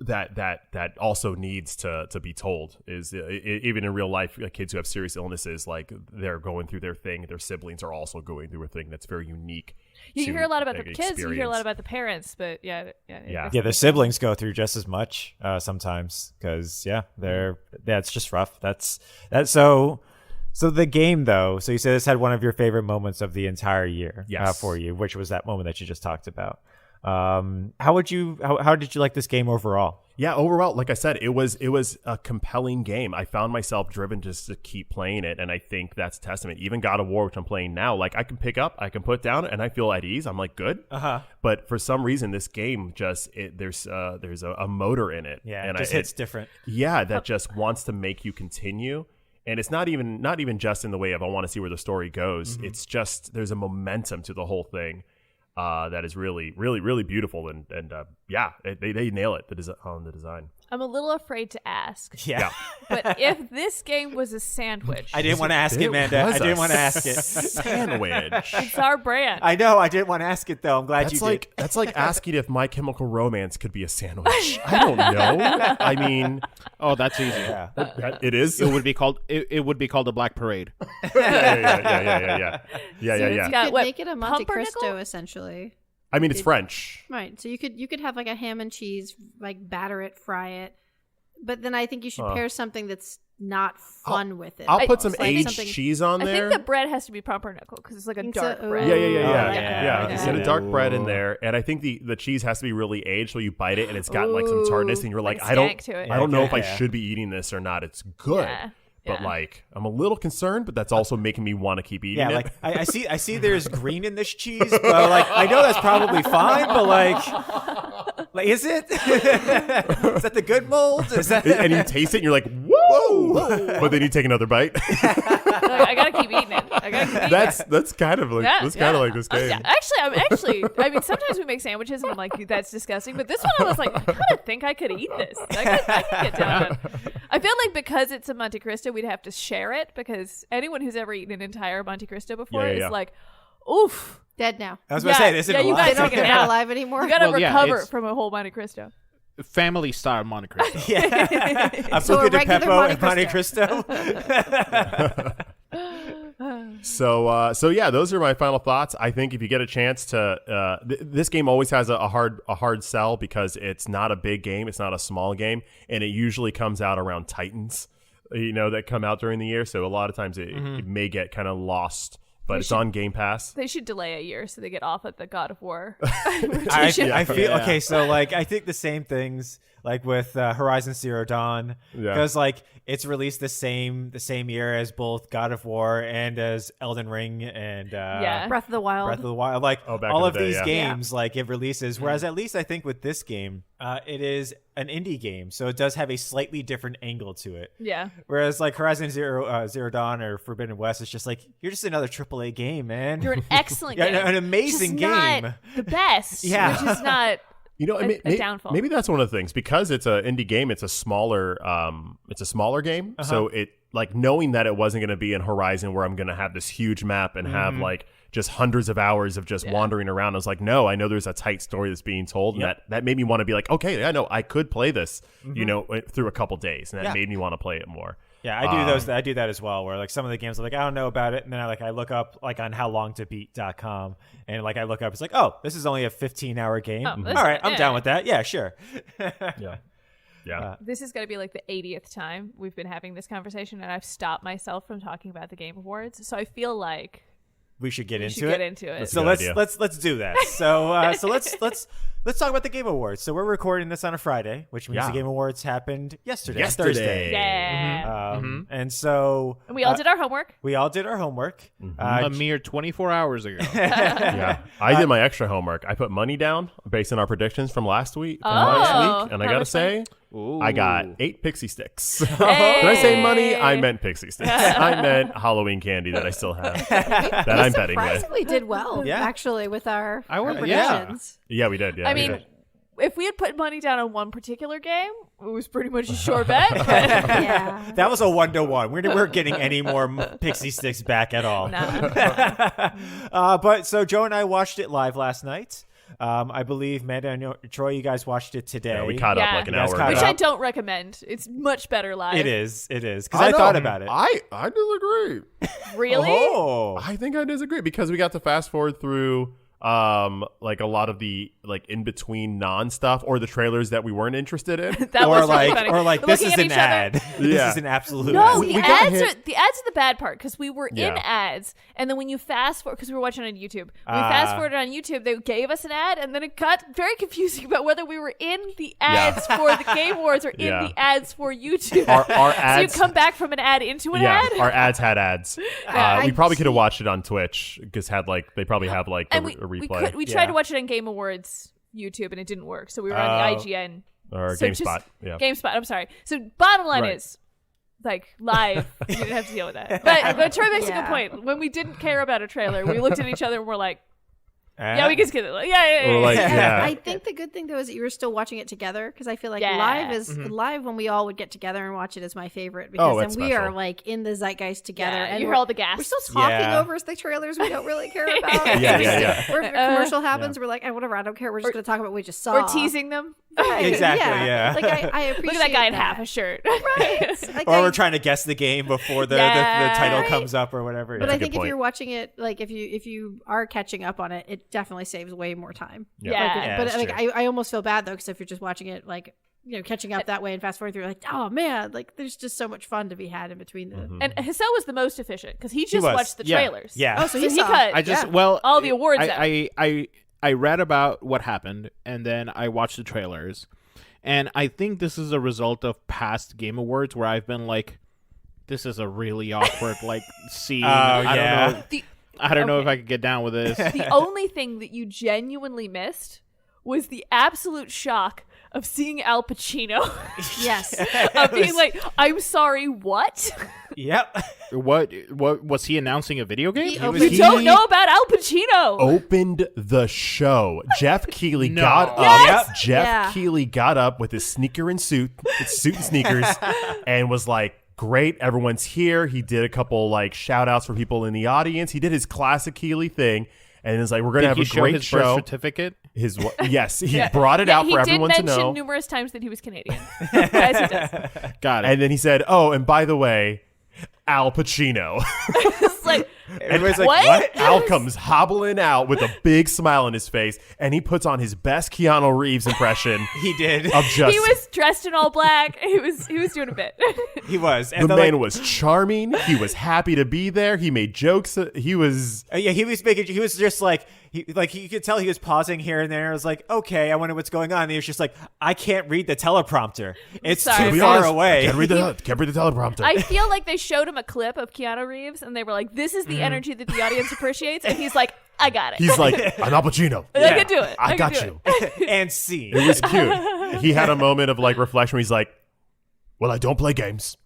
Speaker 3: that also needs to be told. Is even in real life, like kids who have serious illnesses, like they're going through their thing, their siblings are also going through a thing that's very unique.
Speaker 4: You hear a lot about the kids, you hear a lot about the parents, but
Speaker 2: the siblings go through just as much sometimes, because it's just rough. That's so the game, though. So you said this had one of your favorite moments of the entire year for you, which was that moment that you just talked about. How did you like this game overall?
Speaker 3: Yeah, overall, like I said, it was a compelling game. I found myself driven just to keep playing it, and I think that's a testament. Even God of War, which I'm playing now, like I can pick up, I can put down, and I feel at ease. I'm like good. But for some reason, this game just there's a motor in it.
Speaker 2: Yeah,
Speaker 3: and
Speaker 2: it just hits different.
Speaker 3: Yeah, that just wants to make you continue. And it's not even just in the way of I want to see where the story goes. It's just there's a momentum to the whole thing that is really, really, really beautiful. And they nail it on the design.
Speaker 4: I'm a little afraid to ask.
Speaker 2: Yeah.
Speaker 4: But if this game was a sandwich.
Speaker 2: I didn't want to ask it, Amanda. I didn't want to ask it.
Speaker 3: Sandwich.
Speaker 4: It's our brand.
Speaker 2: I know. I didn't want to ask it, though. I'm glad you did.
Speaker 3: That's like asking if My Chemical Romance could be a sandwich. I don't know. I mean.
Speaker 5: Oh, that's easy.
Speaker 2: Yeah.
Speaker 3: It is?
Speaker 5: It would be called the Black Parade.
Speaker 3: Yeah.
Speaker 6: You could make it a Monte Cristo, essentially.
Speaker 3: I mean, it's French.
Speaker 6: Right. So you could have like a ham and cheese, like batter it, fry it. But then I think you should pair something that's not fun with it.
Speaker 3: I'll put some aged cheese on there.
Speaker 4: I think the bread has to be pumpernickel because it's like a dark bread.
Speaker 3: Yeah. You get a dark bread in there, and I think the cheese has to be really aged, so you bite it and it's got like some tartness, and you're like I don't know if I should be eating this or not. It's good. Yeah. But like, I'm a little concerned, but that's also making me want to keep eating it.
Speaker 2: Like I see there's green in this cheese, but like I know that's probably fine, but like is it? Is that the good mold? Is that?
Speaker 3: And you taste it, and you're like, whoa! But then you take another bite.
Speaker 4: I gotta keep eating it.
Speaker 3: That's kind of like kind of like this game.
Speaker 4: I mean, sometimes we make sandwiches, and I'm like, that's disgusting. But this one, I was like, I kind of think I could eat this. I could get down with it. I feel like because it's a Monte Cristo, we'd have to share it, because anyone who's ever eaten an entire Monte Cristo before is like, oof.
Speaker 6: Dead now.
Speaker 2: I was going to say, is it alive?
Speaker 6: They're not alive anymore.
Speaker 4: You got to recover from a whole Monte Cristo.
Speaker 5: Family style Monte Cristo.
Speaker 2: A Buca de Beppo and Monte Cristo.
Speaker 3: So yeah, those are my final thoughts. I think if you get a chance to, this game always has a hard sell because it's not a big game, it's not a small game, and it usually comes out around Titans, that come out during the year. So a lot of times it may get kind of lost. But it's on Game Pass.
Speaker 4: They should delay a year so they get off at the God of War.
Speaker 2: I feel okay. So like, I think the same things like with Horizon Zero Dawn, because like it's released the same year as both God of War and as Elden Ring and
Speaker 6: Breath of the Wild.
Speaker 2: Like all of these games, like it releases. Whereas at least I think with this game, it is an indie game, so it does have a slightly different angle to it.
Speaker 4: Yeah.
Speaker 2: Whereas like Horizon Zero Dawn or Forbidden West, it's just like you're just another AAA game, man.
Speaker 4: You're an excellent game.
Speaker 2: An amazing game.
Speaker 4: Not the best. Which is not. A downfall.
Speaker 3: Maybe that's one of the things, because it's an indie game. It's a smaller game. So it like knowing that it wasn't going to be in Horizon where I'm going to have this huge map and have like just hundreds of hours of just wandering around. I was like, no, I know there's a tight story that's being told, and that made me want to be like, okay, I know I could play this, through a couple days, and that made me want to play it more.
Speaker 2: Yeah, I do that as well, where like some of the games I'm like, I don't know about it, and then I look up like on howlongtobeat.com, and like I look up, it's like, oh, this is only a 15-hour game. All right, I'm down with that. Yeah, sure.
Speaker 3: Yeah.
Speaker 4: This is going to be like the 80th time we've been having this conversation, and I've stopped myself from talking about the Game Awards. So I feel like
Speaker 2: we should get into
Speaker 4: it.
Speaker 2: So let's do that. So let's let's talk about the Game Awards. So we're recording this on a Friday, which means the Game Awards happened yesterday. Thursday.
Speaker 4: Yeah.
Speaker 2: And so...
Speaker 4: And we all did our homework.
Speaker 5: A mere 24 hours ago.
Speaker 3: Yeah, I did my extra homework. I put money down based on our predictions from last week, and I gotta say, I got 8 pixie sticks. Did I say money? I meant pixie sticks. I meant Halloween candy that I still have that I'm betting with.
Speaker 6: Surprisingly did well, actually, with our predictions.
Speaker 3: Yeah, we did. Yeah,
Speaker 4: I mean, if we had put money down on one particular game, it was pretty much a sure bet.
Speaker 6: Yeah.
Speaker 2: That was a 1-to-1. We weren't getting any more pixie sticks back at all. But so Joe and I watched it live last night. I believe Amanda and Troy, you guys watched it today.
Speaker 3: Yeah, we caught up like an hour ago.
Speaker 4: Which I don't recommend. It's much better live.
Speaker 2: It is. Because I thought about it.
Speaker 3: I disagree.
Speaker 4: Really?
Speaker 2: Oh.
Speaker 3: I think I disagree because we got to fast forward through like a lot of the like in between non stuff or the trailers that we weren't interested in.
Speaker 4: That was really funny.
Speaker 2: Or like this is an ad. This is an absolute ad.
Speaker 4: No, the ads are the bad part because we were in ads, and then when you fast forward, because we were watching on YouTube, we fast forwarded on YouTube, they gave us an ad, and then it got very confusing about whether we were in the ads for the Game Awards or in the ads for YouTube.
Speaker 3: Our ads,
Speaker 4: so you come back from an ad into an ad.
Speaker 3: Our ads had ads. We probably could have watched it on Twitch because they probably have like a replay.
Speaker 4: We tried to watch it on Game Awards YouTube and it didn't work, so we were on the IGN
Speaker 3: or GameSpot.
Speaker 4: GameSpot. I'm sorry. So bottom line is, like live, you didn't have to deal with that. But Troy makes a good point. When we didn't care about a trailer, we looked at each other and we're like, yeah, we can skip it. Like,
Speaker 6: I think the good thing though is that you were still watching it together because I feel like live when we all would get together and watch it is my favorite because then we are like in the zeitgeist together and
Speaker 4: you hear all the gas.
Speaker 6: We're still talking over the trailers we don't really care about. Where a commercial happens, we're like, whatever, I don't care. We're just going to talk about what we just saw.
Speaker 4: We're teasing them.
Speaker 6: Right.
Speaker 2: Exactly.
Speaker 6: Like I appreciate.
Speaker 4: Look at that guy in half a shirt.
Speaker 6: Right. Like
Speaker 2: or we're trying to guess the game before the title comes up or whatever.
Speaker 6: But I think if you're watching it, like if you are catching up on it, it definitely saves way more time. But like I almost feel bad though because if you're just watching it like catching up that way and fast forward through, like, oh man, like there's just so much fun to be had in between the.
Speaker 4: And Hassel was the most efficient because he just watched the trailers.
Speaker 2: Yeah.
Speaker 6: Oh, so he
Speaker 4: cut. All the awards.
Speaker 5: I read about what happened and then I watched the trailers, and I think this is a result of past Game Awards where I've been like, this is a really awkward like scene. I don't know if I could get down with this.
Speaker 4: The only thing that you genuinely missed was the absolute shock of seeing Al Pacino.
Speaker 6: Yes.
Speaker 4: Of being like, I'm sorry, what?
Speaker 2: Yep.
Speaker 5: What was he announcing a video game?
Speaker 4: You don't know about Al Pacino.
Speaker 3: Opened the show. Jeff Keighley got up.
Speaker 4: Yes.
Speaker 3: Jeff Keighley got up with his sneaker and suit and sneakers and was like, great, everyone's here. He did a couple like shout outs for people in the audience. He did his classic Keighley thing. And it's like, we're going to have a great show.
Speaker 5: Birth certificate?
Speaker 3: Yes, he brought it out for everyone to know.
Speaker 4: He did mention numerous times that he was Canadian. As he does.
Speaker 5: Got it.
Speaker 3: And then he said, oh, and by the way, Al Pacino.
Speaker 4: It's like,
Speaker 2: everybody's like, what?
Speaker 3: Al comes hobbling out with a big smile on his face, and he puts on his best Keanu Reeves impression.
Speaker 2: He did.
Speaker 4: He was dressed in all black. He was doing a bit.
Speaker 2: He was.
Speaker 3: And the man was charming. He was happy to be there. He made jokes. He was.
Speaker 2: He was just like. You could tell he was pausing here and there. I was like, okay, I wonder what's going on. And he was just like, I can't read the teleprompter. It's too far away.
Speaker 3: Can't read the teleprompter.
Speaker 4: I feel like they showed him a clip of Keanu Reeves, and they were like, this is the energy that the audience appreciates. And he's like, I got it.
Speaker 3: He's like, I'm Al Pacino.
Speaker 4: I can do it.
Speaker 3: I got you.
Speaker 2: And scene.
Speaker 3: It was cute. He had a moment of like reflection where he's like, well, I don't play games,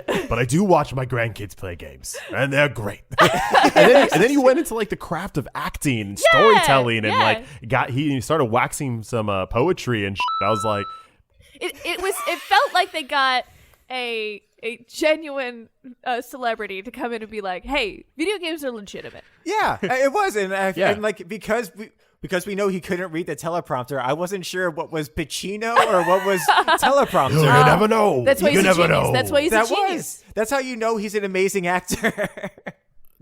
Speaker 3: but I do watch my grandkids play games, and they're great. and then he went into like the craft of acting and storytelling, and like he started waxing some poetry and shit. I was like,
Speaker 4: it felt like they got a genuine celebrity to come in and be like, hey, video games are legitimate.
Speaker 2: Yeah, it was, and like because we know he couldn't read the teleprompter, I wasn't sure what was Pacino or what was teleprompter.
Speaker 3: You never know.
Speaker 4: That's why he's a genius. That's why he's a genius.
Speaker 2: That's how you know he's an amazing actor.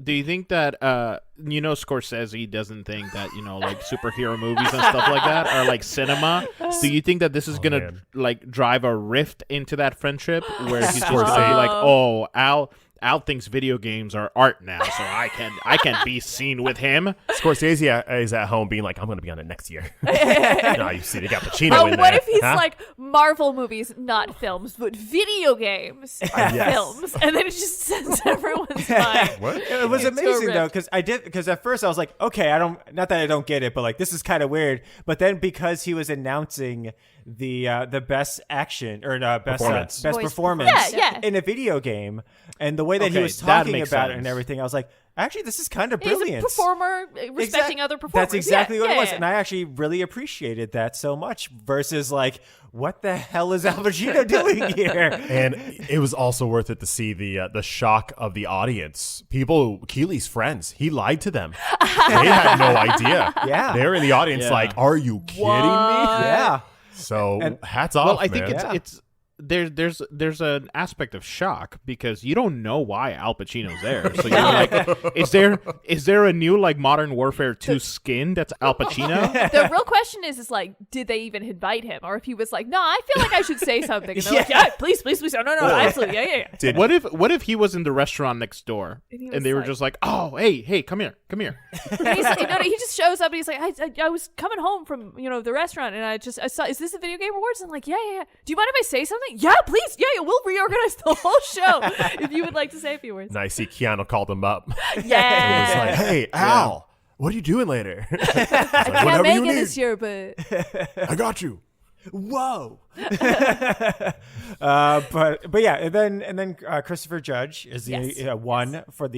Speaker 5: Do you think that Scorsese doesn't think that like superhero movies and stuff like that are like cinema? Do you think that this is gonna like drive a rift into that friendship where he's just gonna be like, oh, Al, Al thinks video games are art now, so I can be seen with him.
Speaker 3: Scorsese is at home being like, I'm going to be on it next year. No, you see, they got Pacino in there.
Speaker 4: But what if he's like, Marvel movies, not films, but video games are films, and then it just sends everyone's mind.
Speaker 3: What?
Speaker 2: It was amazing though, because at first I was like, okay, not that I don't get it, but like this is kind of weird. But then because he was announcing the best action or best performance in a video game, and the way that he was talking about it and everything, I was like, actually, this is kind of brilliant.
Speaker 4: He's a performer respecting other performers.
Speaker 2: That's exactly what it was, and I actually really appreciated that so much. Versus like, what the hell is Al Pacino doing here?
Speaker 3: And it was also worth it to see the shock of the audience. People, Keely's friends, he lied to them. They had no idea.
Speaker 2: Yeah,
Speaker 3: they were in the audience like, "Are you kidding me?"
Speaker 2: Yeah.
Speaker 3: So hats off.
Speaker 5: Well, I think it's there's an aspect of shock because you don't know why Al Pacino's there. So you're like, is there a new like Modern Warfare 2 skin that's Al Pacino?
Speaker 4: The real question is like, did they even invite him, or if he was like, no, I feel like I should say something, and they're like, yeah, please, no, absolutely, yeah.
Speaker 5: What if he was in the restaurant next door and they were just like, oh, hey, come here.
Speaker 4: And he's like, no, he just shows up and he's like, I was coming home from the restaurant and I saw, is this a video game awards? And I'm like, yeah. Do you mind if I say something? Yeah, please. Yeah, we'll reorganize the whole show if you would like to say a few words.
Speaker 3: Nice. See, Keanu called him up.
Speaker 4: Yeah.
Speaker 3: It was like, hey, Al, what are you doing later?
Speaker 4: I can't make it this year, but
Speaker 3: I got you.
Speaker 2: Whoa. But yeah, and then Christopher Judge is the one for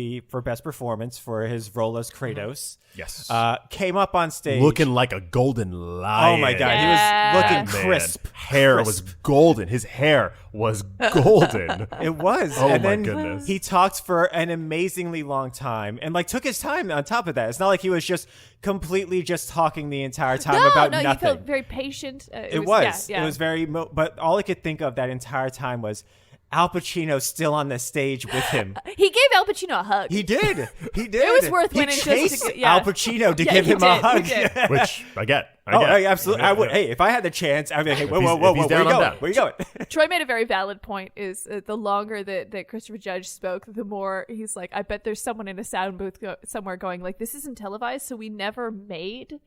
Speaker 2: best performance for his role as Kratos.
Speaker 3: Yes.
Speaker 2: Came up on stage
Speaker 3: looking like a golden lion.
Speaker 2: Oh my god, he was looking crisp.
Speaker 3: Hair was golden. His hair was golden.
Speaker 2: It was.
Speaker 3: Oh
Speaker 2: and
Speaker 3: my
Speaker 2: then
Speaker 3: goodness.
Speaker 2: He talked for an amazingly long time and like took his time on top of that. It's not like he was just completely just talking the entire time about nothing.
Speaker 4: No, you felt very patient.
Speaker 2: It was. It was very but all I could think of that entire time was Al Pacino still on the stage with him.
Speaker 4: He gave Al Pacino a hug.
Speaker 2: He did.
Speaker 4: It was worth winning
Speaker 2: just to Al Pacino to give him a hug.
Speaker 3: Which I get.
Speaker 2: Absolutely. I would. Hey, if I had the chance, I'd be like, hey, whoa, where you going? Where you going?
Speaker 4: Troy made a very valid point. Is the longer that Christopher Judge spoke, the more he's like, I bet there's someone in a sound booth somewhere going like, this isn't televised, so we never made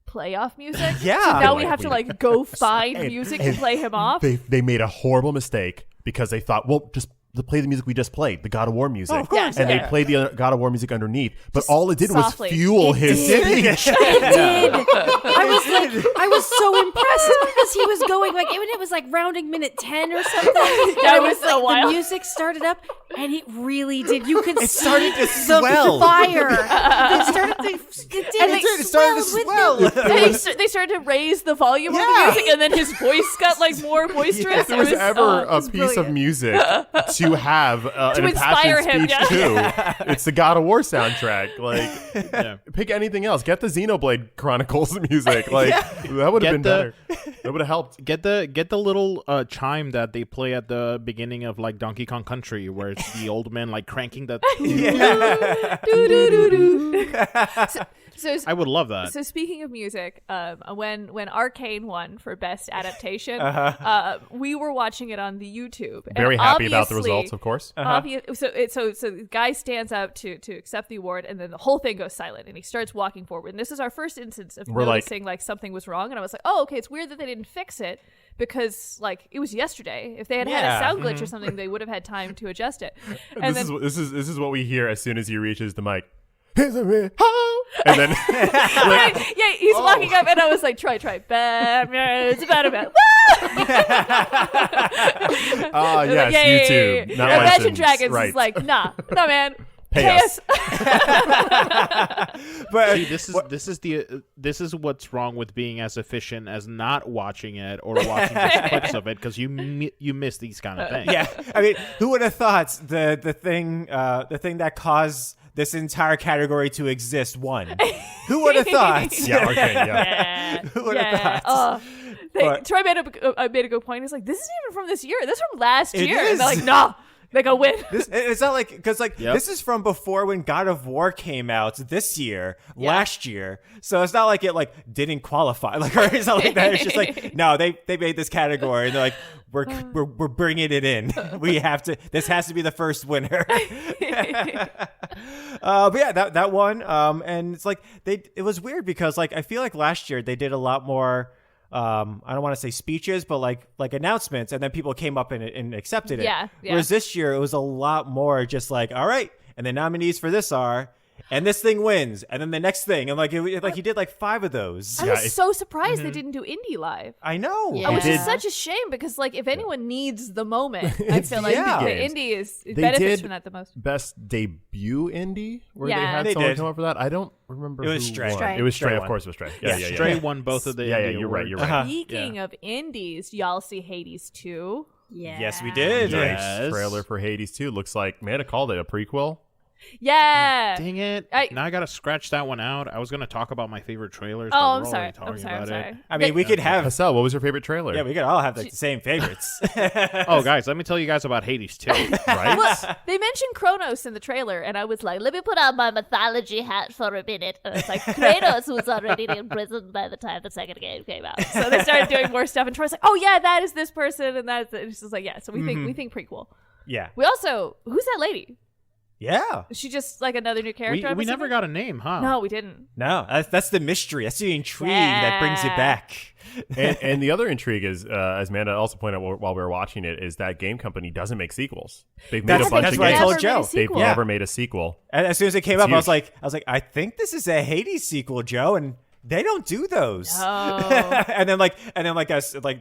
Speaker 4: playoff music.
Speaker 2: Yeah.
Speaker 4: So now we have to like go find music to play him off.
Speaker 3: They made a horrible mistake because they thought, well, just play the music we just played, the God of War music.
Speaker 2: Oh, of course.
Speaker 3: And they played the God of War music underneath. But all it did
Speaker 4: softly.
Speaker 3: was fuel his speech.
Speaker 6: It did. I was so impressed as he was going like it was like rounding minute 10 or something.
Speaker 4: Yeah, it was a while.
Speaker 6: The music started up and it really did. You could
Speaker 2: It started to
Speaker 6: the
Speaker 2: swell.
Speaker 6: fire. It started to swell.
Speaker 4: They started to raise the volume of the music, and then his voice got like more boisterous.
Speaker 3: If there was ever a piece of music to have an
Speaker 4: inspire
Speaker 3: impassioned
Speaker 4: him,
Speaker 3: speech too, it's the God of War soundtrack. Like, pick anything else. Get the Xenoblade Chronicles music. Like that would have been better. That would have helped.
Speaker 5: Get the little chime that they play at the beginning of like Donkey Kong Country, where it's the old man like cranking the.
Speaker 4: So
Speaker 5: I would love that.
Speaker 4: So speaking of music, when Arcane won for best adaptation, we were watching it on the YouTube.
Speaker 3: Very happy about the results, of course.
Speaker 4: So the guy stands up to accept the award, and then the whole thing goes silent, and he starts walking forward. And this is our first instance of noticing like something was wrong, and I was like, oh, okay, it's weird that they didn't fix it. Because like it was yesterday. If they had had a sound glitch or something, they would have had time to adjust it. And
Speaker 3: this is what we hear as soon as he reaches the mic. And then
Speaker 4: he's walking up, and I was like, try Batman, it's Batman.
Speaker 3: Yes, YouTube. Not
Speaker 4: Imagine Dragons is like, nah, man. Pay us.
Speaker 5: But see, this is what's wrong with being as efficient as not watching it or watching just clips of it, because you miss these kind of things.
Speaker 2: Yeah, I mean, who would have thought the thing that caused this entire category to exist won? Who would have thought? Who would have thought?
Speaker 4: Troy made a good point. He's like, this isn't even from this year. This is from last year. And they're like, no. They go win.
Speaker 2: It's not like because this is from before when God of War came out this year, last year. So it's not like it didn't qualify or something like that. It's just like no, they made this category and they're like we're bringing it in. We have to. This has to be the first winner. But yeah, that one. And it's like it was weird because I feel like last year they did a lot more. I don't want to say speeches, but like announcements, and then people came up and accepted it.
Speaker 4: Yeah.
Speaker 2: Whereas this year it was a lot more just all right, and the nominees for this are, and this thing wins, and then the next thing, and he did 5 of those.
Speaker 4: I was so surprised they didn't do Indie Live.
Speaker 2: I know,
Speaker 4: which is such a shame because if anyone needs the moment, I feel like the Indie benefits from that the most.
Speaker 3: Best debut indie where they had
Speaker 2: they
Speaker 3: someone
Speaker 2: did.
Speaker 3: come up for that. I don't remember.
Speaker 2: It was Stray.
Speaker 3: It was Stray,
Speaker 2: Stray
Speaker 3: of
Speaker 2: won.
Speaker 3: course. It was Stray.
Speaker 2: Yeah,
Speaker 5: Stray won both of the.
Speaker 3: Yeah,
Speaker 5: Indie
Speaker 3: you're right.
Speaker 5: awards.
Speaker 3: You're right.
Speaker 4: Speaking of indies, y'all see Hades 2?
Speaker 6: Yeah.
Speaker 2: Yes, we did.
Speaker 3: Nice trailer for Hades 2. Looks like Amanda called it a prequel.
Speaker 4: Yeah.
Speaker 5: Dang it! Now I gotta scratch that one out. I was gonna talk about my favorite trailers.
Speaker 4: Oh,
Speaker 5: but
Speaker 4: I'm
Speaker 5: we're
Speaker 4: sorry.
Speaker 5: already talking
Speaker 4: I'm
Speaker 5: about
Speaker 4: sorry.
Speaker 5: it.
Speaker 2: I mean, we could have.
Speaker 3: Hassel, what was your favorite trailer?
Speaker 2: Yeah, we could all have the same favorites.
Speaker 5: Oh, guys, let me tell you guys about Hades 2.
Speaker 3: Right?
Speaker 4: Well, they mentioned Kronos in the trailer, and I was like, let me put on my mythology hat for a minute. And it's like, Kratos was already in prison by the time the second game came out. So they started doing more stuff, and Troy's like, oh, yeah, that is this person, and that's it. It's just like, yeah, so we think prequel.
Speaker 2: Yeah.
Speaker 4: We also, who's that lady?
Speaker 2: Yeah.
Speaker 4: Is she just another new character?
Speaker 5: We never got a name, huh?
Speaker 4: No, we didn't.
Speaker 2: No, that's the mystery. That's the intrigue that brings you back.
Speaker 3: and the other intrigue is, as Amanda also pointed out while we were watching it, is that game company doesn't make sequels. They've made a bunch
Speaker 2: that's
Speaker 3: of
Speaker 2: what I
Speaker 3: games.
Speaker 2: told Joe.
Speaker 3: They've never made a sequel.
Speaker 2: And as soon as it came up,
Speaker 3: huge.
Speaker 2: I was like, I think this is a Hades sequel, Joe, and they don't do those.
Speaker 4: Oh.
Speaker 2: and then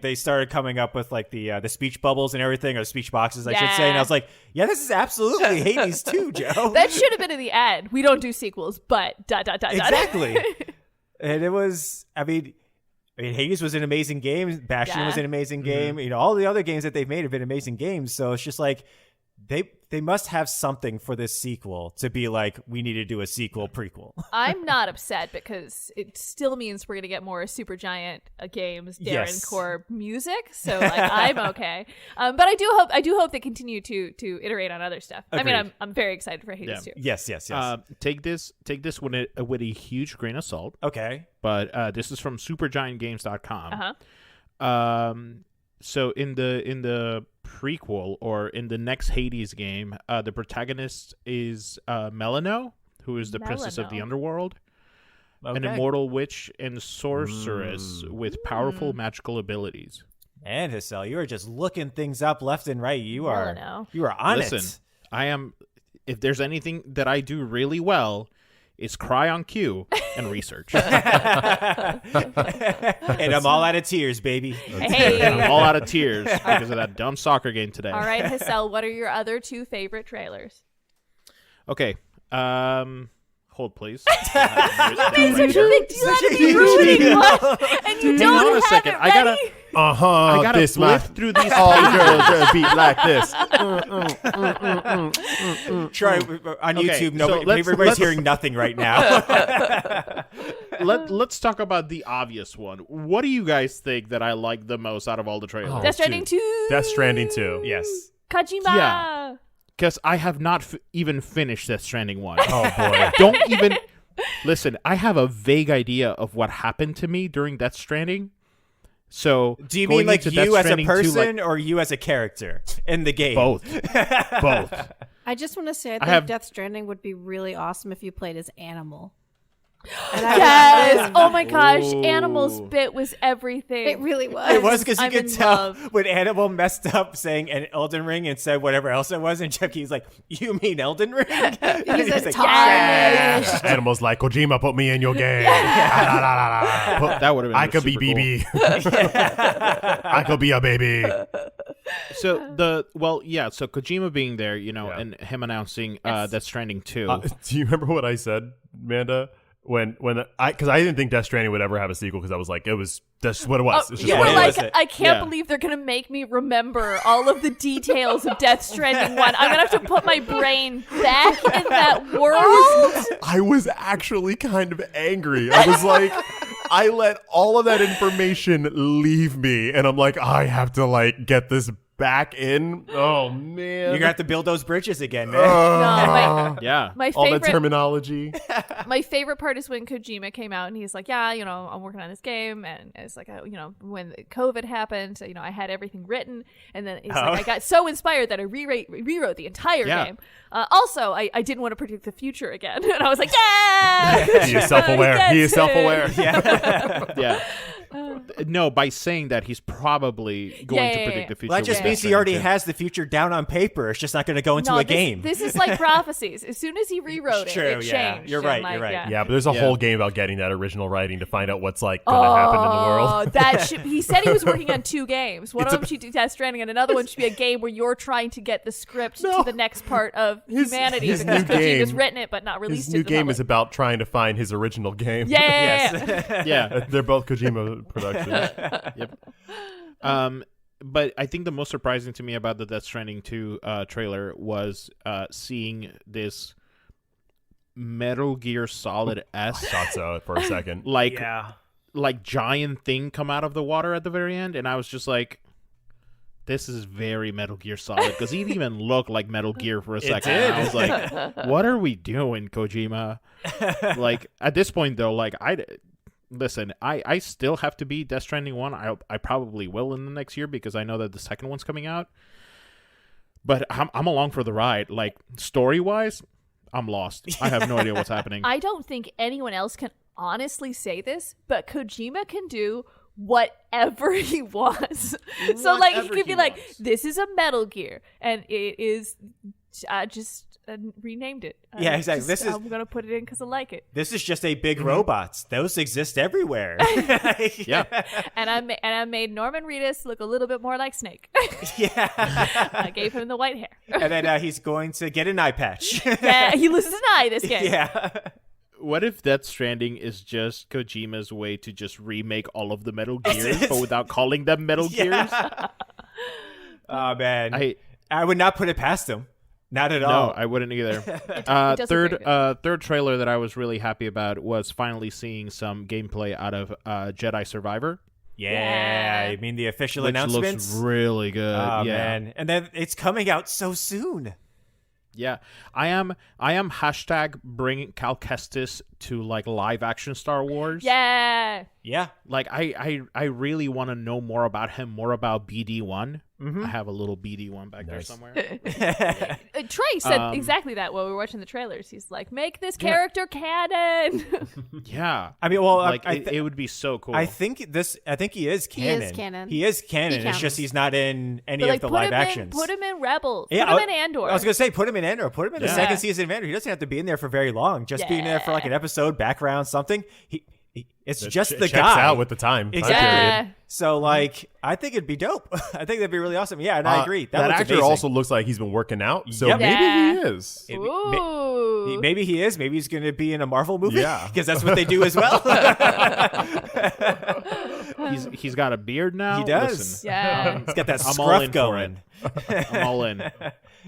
Speaker 2: they started coming up with the speech bubbles and everything, or speech boxes, I should say. And I was like, yeah, this is absolutely Hades too, Joe.
Speaker 4: That should have been in the ad. We don't do sequels, but ...
Speaker 2: Exactly. And it was, I mean, Hades was an amazing game. Bastion was an amazing game. You know, all the other games that they've made have been amazing games. So it's just like they must have something for this sequel to be like, we need to do a sequel prequel.
Speaker 4: I'm not upset because it still means we're gonna get more Supergiant games, Darren Core music. So I'm okay. But I do hope they continue to iterate on other stuff.
Speaker 2: Agreed.
Speaker 4: I mean, I'm very excited for Hades too.
Speaker 2: Yes.
Speaker 5: Take this with a huge grain of salt.
Speaker 2: Okay.
Speaker 5: But this is from supergiantgames.com. So in the prequel, or in the next Hades game, the protagonist is Melano, who is the princess of the underworld, an immortal witch and sorceress with powerful magical abilities.
Speaker 2: Man, Hassel, you are just looking things up left and right. You are on it.
Speaker 5: Listen, I am. If there's anything that I do really well, it's cry on cue and research.
Speaker 2: And I'm all out of tears, baby.
Speaker 4: Hey.
Speaker 5: And I'm all out of tears because of that dumb soccer game today.
Speaker 4: All right, Hassel, what are your other 2 favorite trailers?
Speaker 5: Okay. Hold, please.
Speaker 4: You made such a big deal out of me ruining one, and you don't
Speaker 5: on a
Speaker 4: have
Speaker 5: second.
Speaker 4: it ready.
Speaker 5: I gotta
Speaker 3: this
Speaker 5: flip
Speaker 3: man.
Speaker 5: through these.
Speaker 3: All girls beat like this.
Speaker 2: Try on YouTube. Nobody, everybody's hearing nothing right now.
Speaker 5: Let's talk about the obvious one. What do you guys think that I like the most out of all the trailers?
Speaker 4: Death Stranding 2.
Speaker 3: Death Stranding 2.
Speaker 2: Yes.
Speaker 4: Kojima.
Speaker 5: Yeah. Because I have not even finished Death Stranding 1.
Speaker 3: Oh, boy.
Speaker 5: Don't even... Listen, I have a vague idea of what happened to me during Death Stranding. So,
Speaker 2: do you mean like you as a person
Speaker 5: 2,
Speaker 2: or you as a character in the game?
Speaker 5: Both. Both.
Speaker 6: I just want to say, I think Death Stranding would be really awesome if you played as Animal.
Speaker 4: Yes! Oh my gosh, Animal's bit was everything.
Speaker 6: It really was.
Speaker 2: It was because you
Speaker 4: I'm
Speaker 2: could
Speaker 4: in
Speaker 2: tell
Speaker 4: love.
Speaker 2: when Animal messed up saying an Elden Ring and said whatever else it was, and Chucky's like, "You mean Elden Ring?"
Speaker 6: He's
Speaker 2: like,
Speaker 6: tarnished.
Speaker 3: Animals like, Kojima, put me in your game. That
Speaker 5: would have been
Speaker 3: I could be
Speaker 5: super
Speaker 3: BB. I could be a baby.
Speaker 5: So so Kojima being there, and him announcing Death Stranding 2.
Speaker 3: Do you remember what I said, Amanda? Because I didn't think Death Stranding would ever have a sequel, because I was like, that's what it was. It's just
Speaker 4: You
Speaker 3: what
Speaker 4: were
Speaker 3: it
Speaker 4: like,
Speaker 3: was.
Speaker 4: I can't believe they're going to make me remember all of the details of Death Stranding 1. I'm going to have to put my brain back in that world.
Speaker 3: I was actually kind of angry. I was like, I let all of that information leave me, and I'm like, I have to get this back in. Oh man,
Speaker 2: you're gonna have to build those bridges again, man.
Speaker 4: My
Speaker 3: all
Speaker 4: favorite
Speaker 3: the terminology.
Speaker 4: My favorite part is when Kojima came out and he's like, yeah, I'm working on this game, and it's like, when COVID happened, I had everything written, and then it's like I got so inspired that I rewrote the entire game. Also, I didn't want to predict the future again, and I was like, yeah.
Speaker 3: He is self-aware. He is self-aware.
Speaker 5: Yeah. No, by saying that, he's probably going to predict the future.
Speaker 2: Well, that just means he already has the future down on paper. It's just not going to go into a game.
Speaker 4: This is like prophecies. As soon as he rewrote it changed.
Speaker 2: You're right. You're right.
Speaker 3: Yeah, but there's a whole game about getting that original writing to find out what's going to happen in the world.
Speaker 4: He said he was working on 2 games. One of them should be Death Stranding, and another one should be a game where you're trying to get the script to the next part of humanity because Kojima's written it but not released it.
Speaker 3: His new game is about trying to find his original game.
Speaker 4: Yeah.
Speaker 3: They're both Kojima productions.
Speaker 5: Yep. But I think the most surprising to me about the Death Stranding 2 trailer was seeing this Metal Gear Solid-esque.
Speaker 3: I thought so for a second.
Speaker 5: Like giant thing come out of the water at the very end, and I was just like, this is very Metal Gear Solid, because it even looked like Metal Gear for a second.
Speaker 2: Did.
Speaker 5: I was like, what are we doing, Kojima? Like, at this point, though, like, Listen, I still have to beat Death Stranding 1. I probably will in the next year because I know that the second one's coming out. But I'm along for the ride. Like, story-wise, I'm lost. I have no idea what's happening.
Speaker 4: I don't think anyone else can honestly say this, but Kojima can do whatever he wants. So, like, he could be like, this is a Metal Gear, and it is just... renamed it.
Speaker 2: Exactly.
Speaker 4: I'm gonna put it in because I like it.
Speaker 2: This is just a big robots. Those exist everywhere.
Speaker 4: And I made Norman Reedus look a little bit more like Snake. I gave him the white hair.
Speaker 2: And then he's going to get an eye patch.
Speaker 4: He loses an eye this game.
Speaker 5: What if Death Stranding is just Kojima's way to just remake all of the Metal Gears, but without calling them Metal Gears?
Speaker 2: Oh man, I would not put it past him. Not at all.
Speaker 5: No, I wouldn't either. Third trailer that I was really happy about was finally seeing some gameplay out of Jedi Survivor.
Speaker 2: Yeah, I mean the official announcements.
Speaker 5: Looks really good.
Speaker 2: Oh man, and then it's coming out so soon.
Speaker 5: Yeah, I am hashtag bringing Cal Kestis to like live action Star Wars.
Speaker 4: Yeah.
Speaker 5: Like I really want to know more about him, more about BD1. I have a little BD1 back there somewhere.
Speaker 4: Trey said exactly that while we were watching the trailers. He's like, make this character canon.
Speaker 5: Yeah.
Speaker 2: I mean, well,
Speaker 5: like it would be so cool.
Speaker 2: I think he is canon. He is canon. It's just he's not in any of the live actions.
Speaker 4: Put him in Rebels.
Speaker 2: Yeah,
Speaker 4: put him in Andor.
Speaker 2: I was gonna say put him in Andor. Put him in the second season of Andor. He doesn't have to be in there for very long. Just being there for like an episode, background, something. It's just the
Speaker 3: checks
Speaker 2: guy
Speaker 3: out with the time.
Speaker 2: Exactly. So, like, I think it'd be dope. I think that'd be really awesome. Yeah, and I agree.
Speaker 3: That actor
Speaker 2: amazing.
Speaker 3: also looks like he's been working out. So
Speaker 2: Yep.
Speaker 3: maybe he is.
Speaker 2: Maybe he is. Maybe he's going to be in a Marvel movie. Yeah, because that's what they do as well.
Speaker 5: He's got a beard now.
Speaker 2: He does.
Speaker 5: Listen,
Speaker 4: Yeah.
Speaker 2: He's got that
Speaker 5: I'm all
Speaker 2: scruff
Speaker 5: in
Speaker 2: going.
Speaker 5: I'm all in.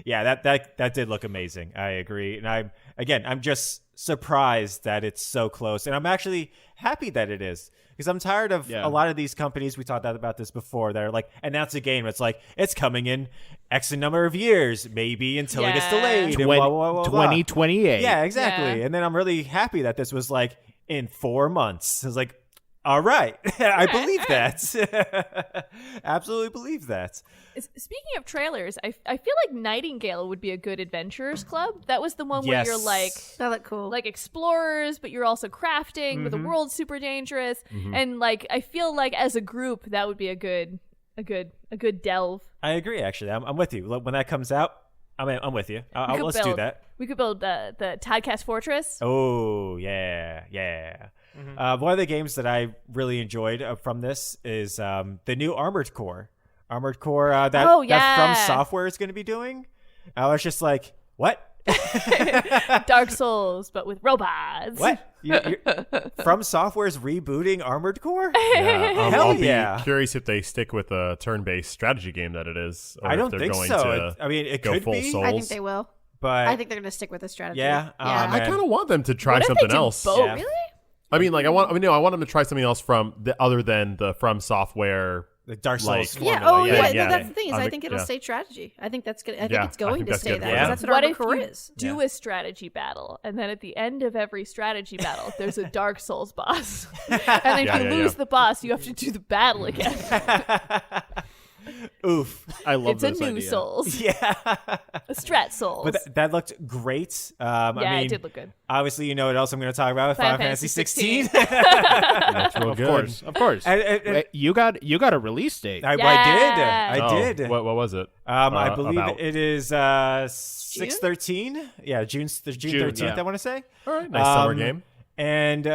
Speaker 2: Yeah, that did look amazing. I agree. And I'm just surprised that it's so close. And I'm actually happy that it is. Because I'm tired of a lot of these companies, we talked about this before, that are like, announce a game. It's like, it's coming in X number of years, maybe until it gets delayed.
Speaker 5: 2028.
Speaker 2: Yeah, exactly.
Speaker 4: Yeah.
Speaker 2: And then I'm really happy that this was like in 4 months. I was like, all right. I believe that. Absolutely believe that.
Speaker 4: Speaking of trailers, I feel like Nightingale would be a good Adventurers Club. That was the one where you're like,
Speaker 6: that looked cool,
Speaker 4: like explorers, but you're also crafting, but the world's super dangerous. And like, I feel like as a group, that would be a good delve.
Speaker 2: I agree. Actually, I'm with you. When that comes out, I'm with you. Let's do that.
Speaker 4: We could build the Toddcast Fortress.
Speaker 2: Oh yeah. One of the games that I really enjoyed from this is the new Armored Core. That From Software is going to be doing. I was just like, what?
Speaker 4: Dark Souls, but with robots.
Speaker 2: What? From Software's rebooting Armored Core?
Speaker 3: Yeah,
Speaker 2: Hell
Speaker 3: I'll
Speaker 2: yeah.
Speaker 3: be curious if they stick with a turn-based strategy game that it is. Or
Speaker 2: I don't
Speaker 3: if they're
Speaker 2: think
Speaker 3: going
Speaker 2: so.
Speaker 3: To
Speaker 2: I mean, it
Speaker 3: go
Speaker 2: could
Speaker 3: full
Speaker 2: be.
Speaker 3: Souls.
Speaker 6: I think they will.
Speaker 2: But
Speaker 6: I think they're going to stick with the strategy.
Speaker 2: Yeah.
Speaker 3: I
Speaker 2: man.
Speaker 3: kind of want them to try
Speaker 4: What if
Speaker 3: something
Speaker 4: they do
Speaker 3: else.
Speaker 4: both? Really?
Speaker 3: I mean, like I want them to try something else other than the From Software
Speaker 2: the Dark Souls
Speaker 6: Yeah.
Speaker 2: formula.
Speaker 6: Oh,
Speaker 2: yeah.
Speaker 6: yeah. That's the thing is, I
Speaker 3: think-
Speaker 6: think it'll
Speaker 3: yeah.
Speaker 6: stay strategy. I think that's good. I think
Speaker 3: Yeah,
Speaker 6: it's
Speaker 3: I
Speaker 6: going
Speaker 3: think
Speaker 6: to
Speaker 3: that's
Speaker 6: stay
Speaker 3: good.
Speaker 6: that.
Speaker 2: Yeah.
Speaker 6: That's what
Speaker 4: What
Speaker 6: our
Speaker 4: if
Speaker 6: core
Speaker 4: you
Speaker 6: is.
Speaker 4: do a strategy battle, and then at the end of every strategy battle, there's a Dark Souls boss, and then if you lose the boss, you have to do the battle again.
Speaker 2: Oof.
Speaker 5: I love
Speaker 4: It's a
Speaker 5: this
Speaker 4: new
Speaker 5: idea.
Speaker 4: Souls,
Speaker 2: Yeah.
Speaker 4: a Strat Souls.
Speaker 2: But that looked great. I mean,
Speaker 4: it did look good.
Speaker 2: Obviously, you know what else I'm going to talk about?
Speaker 4: Final
Speaker 2: Final Fantasy 16.
Speaker 3: That's real
Speaker 5: Of
Speaker 3: good.
Speaker 5: course.
Speaker 2: And-
Speaker 5: Wait, you got a release date.
Speaker 2: I
Speaker 3: Oh,
Speaker 2: did.
Speaker 3: What was it?
Speaker 2: I believe
Speaker 3: about?
Speaker 2: it is 6/13. Yeah, June 13th.
Speaker 5: yeah.
Speaker 2: I want to say.
Speaker 3: All right, nice summer game.
Speaker 2: And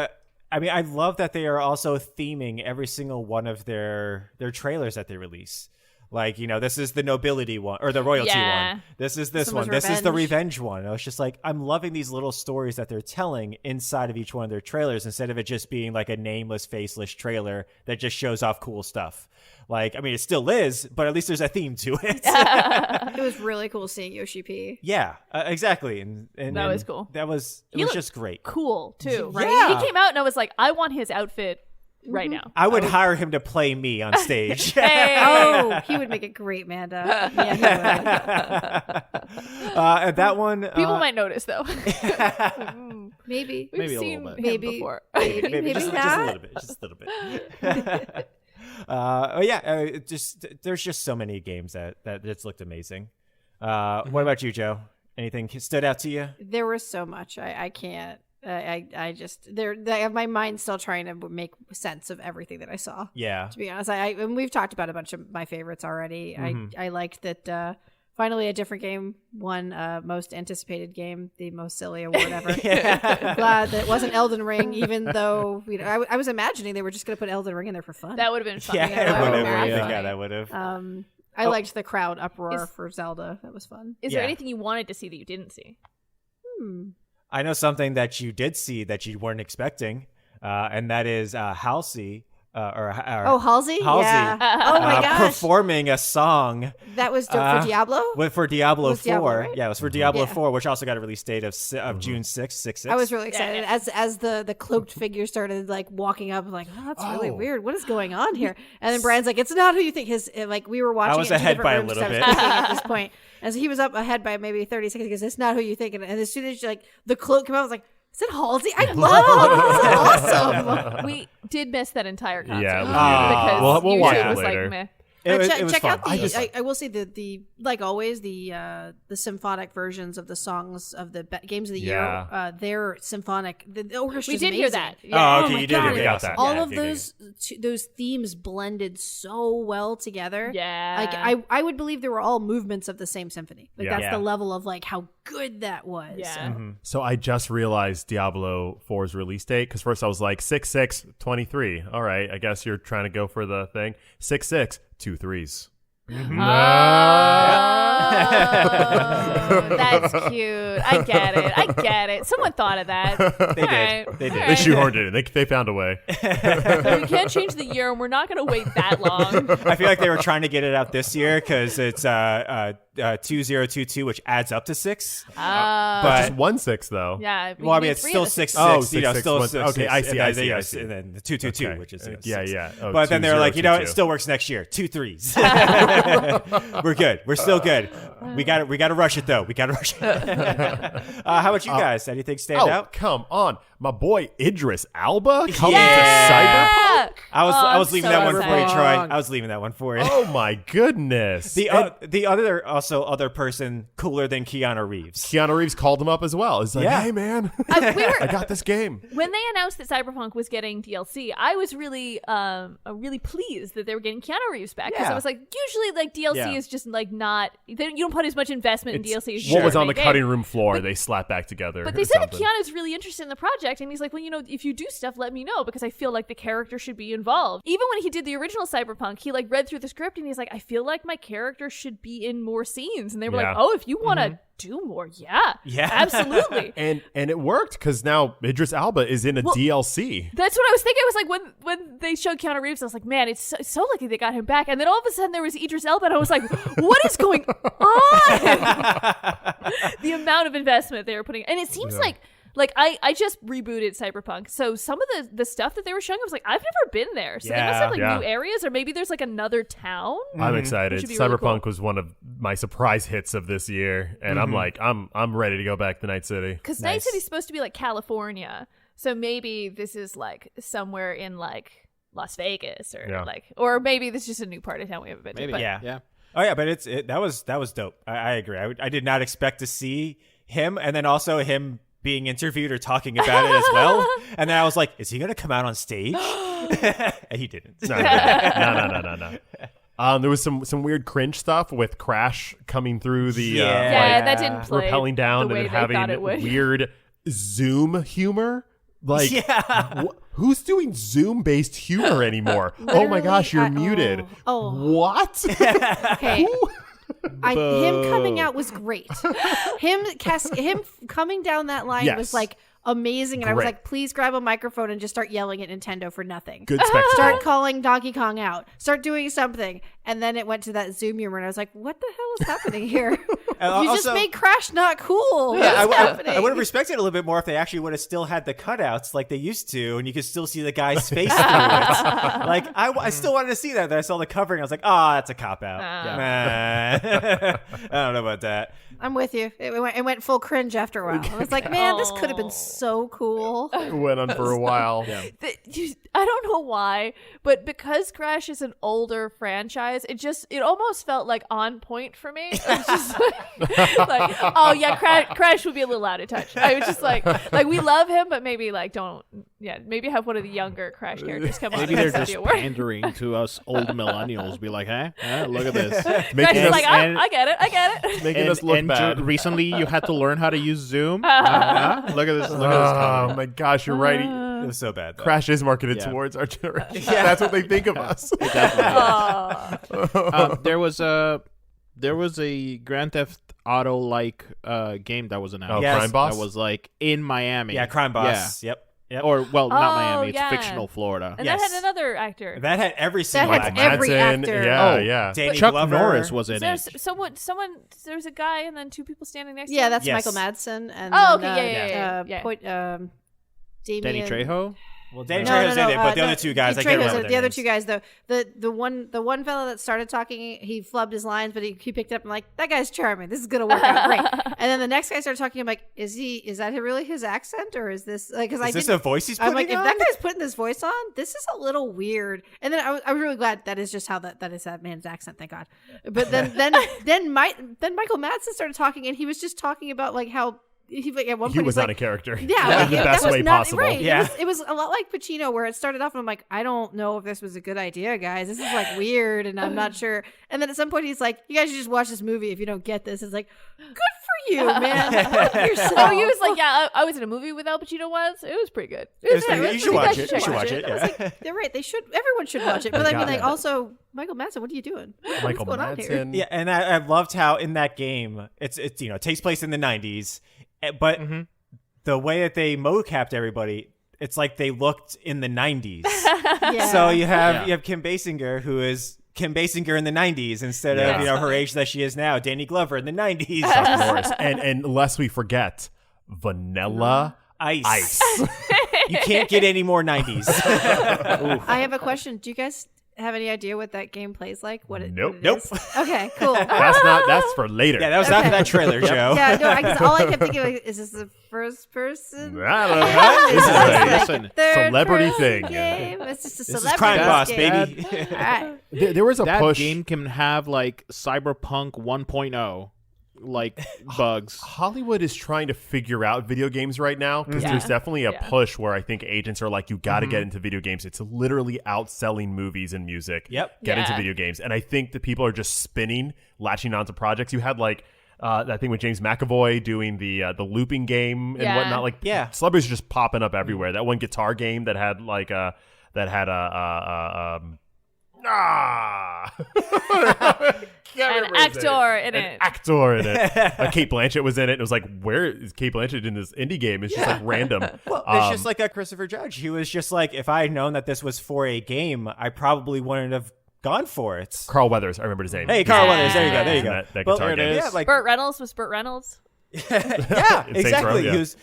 Speaker 2: I mean, I love that they are also theming every single one of their trailers that they release. Like, you know, this is the nobility one or the royalty one. This is this
Speaker 6: Someone's
Speaker 2: one. This is the
Speaker 6: revenge.
Speaker 2: revenge one. I was just like, I'm loving these little stories that they're telling inside of each one of their trailers instead of it just being like a nameless, faceless trailer that just shows off cool stuff. Like, I mean, it still is, but at least there's a theme to it.
Speaker 6: It was really cool seeing Yoshi P.
Speaker 2: Yeah, exactly. And
Speaker 4: That was cool.
Speaker 2: It was
Speaker 4: looked
Speaker 2: just great.
Speaker 4: Cool too,
Speaker 2: Yeah.
Speaker 4: right? He came out and I was like, I want his outfit right now.
Speaker 2: I would hire him to play me on stage.
Speaker 6: Oh, he would make a great Manda. Yeah,
Speaker 2: And that one,
Speaker 4: People might notice though.
Speaker 6: maybe.
Speaker 4: We've
Speaker 5: Maybe a
Speaker 4: seen
Speaker 5: little
Speaker 4: him
Speaker 6: bit. Maybe.
Speaker 4: before.
Speaker 6: Maybe
Speaker 2: just
Speaker 6: not.
Speaker 2: a little bit, just a little bit. There's just so many games that just looked amazing. What about you, Joe? Anything stood out to you?
Speaker 6: There was so much. I can't. I just I have my mind still trying to make sense of everything that I saw.
Speaker 2: Yeah.
Speaker 6: To be honest, and we've talked about a bunch of my favorites already. I liked that. Finally, a different game won most anticipated game, the most silly award ever. I'm glad that it wasn't Elden Ring, even though I was imagining they were just going to put Elden Ring in there for fun.
Speaker 4: That would have been fun.
Speaker 2: Yeah,
Speaker 6: that
Speaker 2: it would
Speaker 6: would've
Speaker 2: have.
Speaker 6: been
Speaker 2: Yeah,
Speaker 6: funny.
Speaker 2: that would have.
Speaker 6: I liked the crowd uproar
Speaker 4: Is-
Speaker 6: for Zelda. That was fun.
Speaker 4: Is there
Speaker 2: Yeah.
Speaker 4: anything you wanted to see that you didn't see?
Speaker 2: I know something that you did see that you weren't expecting, and that is Halsey.
Speaker 6: Halsey?
Speaker 2: Halsey.
Speaker 6: Yeah. Oh my gosh.
Speaker 2: Performing a song
Speaker 6: That was for Diablo?
Speaker 2: for Diablo
Speaker 6: Was
Speaker 2: 4.
Speaker 6: Diablo, right?
Speaker 2: Yeah, it was for Diablo
Speaker 6: Yeah.
Speaker 2: 4, which also got a release date of June 6th.
Speaker 6: I was really excited
Speaker 4: Yeah.
Speaker 6: as the cloaked figure started like walking up. I'm like, oh, that's really weird. What is going on here? And then Brian's like, it's not who you think. We were watching.
Speaker 2: I was
Speaker 6: it in two
Speaker 2: ahead
Speaker 6: different
Speaker 2: by a
Speaker 6: rooms,
Speaker 2: little
Speaker 6: so I was
Speaker 2: bit.
Speaker 6: thinking at this point, and so he was up ahead by maybe 30 seconds. He goes, it's not who you think. And as soon as the cloak came out, I was like, is it Halsey? I love Halsey. This is awesome.
Speaker 4: We did miss that entire concert.
Speaker 3: Yeah, we did.
Speaker 4: because
Speaker 3: We'll watch
Speaker 4: YouTube
Speaker 3: it
Speaker 4: was
Speaker 3: later.
Speaker 4: like meh.
Speaker 2: It was
Speaker 6: check
Speaker 2: fun.
Speaker 6: out I will say the like always the symphonic versions of the songs of the games of the
Speaker 3: Yeah.
Speaker 6: year. They're symphonic. The orchestra.
Speaker 4: We did hear that.
Speaker 2: Oh, okay,
Speaker 6: my
Speaker 2: you did
Speaker 6: God.
Speaker 2: hear
Speaker 3: We got that.
Speaker 6: All
Speaker 3: Yeah,
Speaker 6: of
Speaker 3: okay,
Speaker 6: those themes blended so well together.
Speaker 4: Yeah.
Speaker 6: Like I would believe they were all movements of the same symphony. Like
Speaker 3: Yeah.
Speaker 6: that's
Speaker 2: Yeah.
Speaker 6: the level of like how good that was.
Speaker 4: Yeah.
Speaker 3: So I just realized Diablo 4's release date because first I was like 6/6/23. All right, I guess you're trying to go for the thing. 6/6, 2 3s.
Speaker 4: Oh, that's cute. I get it. Someone thought of that.
Speaker 2: They did. They did.
Speaker 3: They shoehorned it in. They found a way.
Speaker 4: We can't change the year, and we're not going to wait that long.
Speaker 2: I feel like they were trying to get it out this year because it's 2022, which adds up to 6. But
Speaker 3: Just 1/6 though.
Speaker 4: Yeah.
Speaker 2: well, I mean, it's
Speaker 4: three
Speaker 2: still
Speaker 4: of the
Speaker 2: 6
Speaker 3: Oh,
Speaker 2: 6. You know,
Speaker 3: 6,
Speaker 2: still
Speaker 3: 6,
Speaker 2: 6.
Speaker 3: okay, I see,
Speaker 2: and
Speaker 3: I
Speaker 2: then,
Speaker 3: see,
Speaker 2: you know,
Speaker 3: I see.
Speaker 2: And then the 222,
Speaker 3: Okay.
Speaker 2: which is
Speaker 3: Yeah,
Speaker 2: 6.
Speaker 3: yeah. Oh,
Speaker 2: But then they're like, you know, it
Speaker 3: 2022.
Speaker 2: still works next year. 2 3s. We're good. We're still good. We got to rush it though. We got to rush it. How about you guys? Anything stand
Speaker 3: Oh,
Speaker 2: out?
Speaker 3: come on. My boy Idris Alba coming
Speaker 2: Yeah.
Speaker 3: to Cyberpunk.
Speaker 2: I was leaving
Speaker 4: so
Speaker 2: that one for you,
Speaker 4: excited.
Speaker 2: Troy. I was leaving that one for you.
Speaker 3: Oh my goodness.
Speaker 2: The other person cooler than Keanu Reeves.
Speaker 3: Keanu Reeves called him up as well. He's like,
Speaker 2: Yeah.
Speaker 3: hey man,
Speaker 4: We were
Speaker 3: I got this game.
Speaker 4: when they announced that Cyberpunk was getting DLC, I was really pleased that they were getting Keanu Reeves back because
Speaker 2: Yeah.
Speaker 4: I was like, usually like DLC
Speaker 2: Yeah.
Speaker 4: is just like not you don't put as much investment in DLC. as you
Speaker 3: What
Speaker 4: do
Speaker 3: was
Speaker 4: in
Speaker 3: on the
Speaker 4: game.
Speaker 3: cutting room floor, they slapped back together.
Speaker 4: But they
Speaker 3: or
Speaker 4: said that
Speaker 3: something.
Speaker 4: Keanu's really interested in the project, and he's like, well, you know, if you do stuff, let me know because I feel like the character should be involved. Even when he did the original Cyberpunk, he like read through the script and he's like, I feel like my character should be in more scenes, and they were like,
Speaker 3: Yeah.
Speaker 4: oh, if you want to do more, yeah, absolutely.
Speaker 3: And it worked because now Idris Alba is in a DLC.
Speaker 4: That's what I was thinking. I was like, when they showed Keanu Reeves, I was like, man, it's so lucky they got him back. And then all of a sudden there was Idris Elba, and I was like, what is going on? The amount of investment they were putting, and it seems like Like, I just rebooted Cyberpunk, so some of the stuff that they were showing, I was like, I've never been there. So they must have like new areas, or maybe there's like another town.
Speaker 3: I'm excited. Cyberpunk
Speaker 4: really cool.
Speaker 3: was one of my surprise hits of this year, and I'm like, I'm ready to go back to Night City.
Speaker 4: Because Night City's supposed to be like California, so maybe this is like somewhere in like Las Vegas, or or maybe this is just a new part of town we haven't been to. But
Speaker 2: yeah. Oh yeah, but that was dope. I agree. I did not expect to see him, and then also him being interviewed or talking about it as well. And then I was like, is he gonna come out on stage? And he didn't.
Speaker 3: No. There was some weird cringe stuff with Crash coming through the
Speaker 4: that didn't play
Speaker 3: rappelling down
Speaker 4: the way
Speaker 3: and having weird Zoom humor. Like, who's doing Zoom-based humor anymore? Oh my gosh, you're muted. What?
Speaker 6: Okay. Him coming out was great. Him coming down that line was like amazing, and I was like, please grab a microphone and just start yelling at Nintendo for nothing.
Speaker 3: Good spectacle.
Speaker 6: Start calling Donkey Kong out. Start doing something. And then it went to that Zoom humor, and I was like, what the hell is happening here? You just made Crash not cool.
Speaker 2: Yeah, I would have respected it a little bit more if they actually would have still had the cutouts like they used to, and you could still see the guy's face through it. Like, I still wanted to see that. Then I saw the covering. I was like, that's a cop-out. I don't know about that.
Speaker 6: I'm with you. It went full cringe after a while. I was like, man, this could have been so cool.
Speaker 3: It went on for a while.
Speaker 4: I don't know why, but because Crash is an older franchise, it almost felt like on point for me. I was just like oh yeah, Crash would be a little out of touch. I was just like we love him, but maybe like maybe have one of the younger Crash characters come on.
Speaker 5: Maybe they're just pandering to us old millennials. Be like, hey, look at this.
Speaker 4: Crash is like, I get it.
Speaker 3: Making us look bad.
Speaker 5: Recently, you had to learn how to use Zoom. Look at this.
Speaker 3: Oh my gosh, you're right.
Speaker 2: It was so bad, though.
Speaker 3: Crash is marketed towards our generation. That's what they think of us.
Speaker 5: There was a Grand Theft Auto like game that was announced.
Speaker 3: Crime Boss?
Speaker 5: That was like in Miami.
Speaker 2: Yeah, Crime Boss. Yep.
Speaker 5: Or not Miami. It's fictional Florida.
Speaker 4: And that had another actor.
Speaker 2: That had every single actor.
Speaker 6: Every actor.
Speaker 3: Yeah.
Speaker 2: Danny
Speaker 5: Chuck
Speaker 2: Glover.
Speaker 5: Norris was in it.
Speaker 4: Someone. There's a guy and then two people standing next to him.
Speaker 6: Yeah, that's Michael Madsen. And
Speaker 5: Danny Trejo.
Speaker 2: Well, Danny Trejo's in it, but the other two guys, I can't remember their
Speaker 6: the other
Speaker 2: names.
Speaker 6: two guys, the one fellow that started talking, he flubbed his lines, but he picked it up and like, that guy's charming. This is gonna work out great. And then the next guy started talking. I'm like, is that really his accent, or is this like? Because
Speaker 2: is this a voice he's putting
Speaker 6: I'm like,
Speaker 2: on?
Speaker 6: if that guy's putting this voice on, this is a little weird. And then I was really glad that is just how that is that man's accent. Thank God. But then Michael Madsen started talking, and he was just talking about like how. At one point,
Speaker 3: he was not a character.
Speaker 6: Yeah,
Speaker 3: in the best way possible.
Speaker 6: Right.
Speaker 2: Yeah,
Speaker 6: it was a lot like Pacino, where it started off and I'm like, I don't know if this was a good idea, guys. This is like weird, and I'm not sure. And then at some point, he's like, "You guys should just watch this movie if you don't get this." It's like, good for you, man. Look yourself.
Speaker 4: Oh, he was like, "Yeah, I was in a movie with Al Pacino once. It was pretty good.
Speaker 2: You should watch it. You should watch it.
Speaker 6: I was like, they're right. They should. Everyone should watch it. But I mean, like, also, Michael Madsen, what are you doing?
Speaker 3: Michael
Speaker 6: What's going on here?
Speaker 3: Madsen.
Speaker 2: Yeah, and I loved how in that game, it takes place in the 90s, but the way that they mocapped everybody, it's like they looked in the 90s.
Speaker 6: Yeah.
Speaker 2: So you have Kim Basinger, who is Kim Basinger in the 90s instead of her age that she is now. Danny Glover in the 90s.
Speaker 3: Chuck Norris. And lest we forget, Vanilla Ice.
Speaker 2: You can't get any more 90s.
Speaker 6: I have a question. Do you guys have any idea what that game plays like?
Speaker 3: Nope.
Speaker 6: Is? Okay, cool.
Speaker 3: That's for later.
Speaker 2: Yeah, that was after that trailer, Joe.
Speaker 6: Yeah, no, all I kept thinking of is this the first person?
Speaker 3: I don't know.
Speaker 5: Listen,
Speaker 3: celebrity thing.
Speaker 6: Game? It's just a
Speaker 2: This
Speaker 6: celebrity
Speaker 2: is Crime Boss,
Speaker 6: game.
Speaker 2: baby.
Speaker 6: All right.
Speaker 3: There was a
Speaker 5: that
Speaker 3: push.
Speaker 5: game can have like Cyberpunk 1.0 like bugs.
Speaker 3: Hollywood is trying to figure out video games right now because there's definitely a push where I think agents are like, you got to get into video games. It's literally outselling movies and music.
Speaker 2: Yep.
Speaker 3: Get into video games. And I think that people are just spinning, latching onto projects. You had like that thing with James McAvoy doing the looping game and whatnot. Like, celebrities are just popping up everywhere. That one guitar game that had like
Speaker 4: an actor in it.
Speaker 3: Kate Blanchett was in it. It was like, where is Kate Blanchett in this indie game? It's just like random.
Speaker 2: Well, it's just like a Christopher Judge. He was just like, if I had known that this was for a game, I probably wouldn't have gone for it.
Speaker 3: Carl Weathers, I remember his name.
Speaker 2: Hey, Carl Weathers. There you go.
Speaker 3: That guitar game.
Speaker 2: Yeah, like
Speaker 4: Burt Reynolds was Burt Reynolds.
Speaker 2: Yeah,
Speaker 3: In Saints
Speaker 2: exactly.
Speaker 3: Row, yeah.
Speaker 2: He was,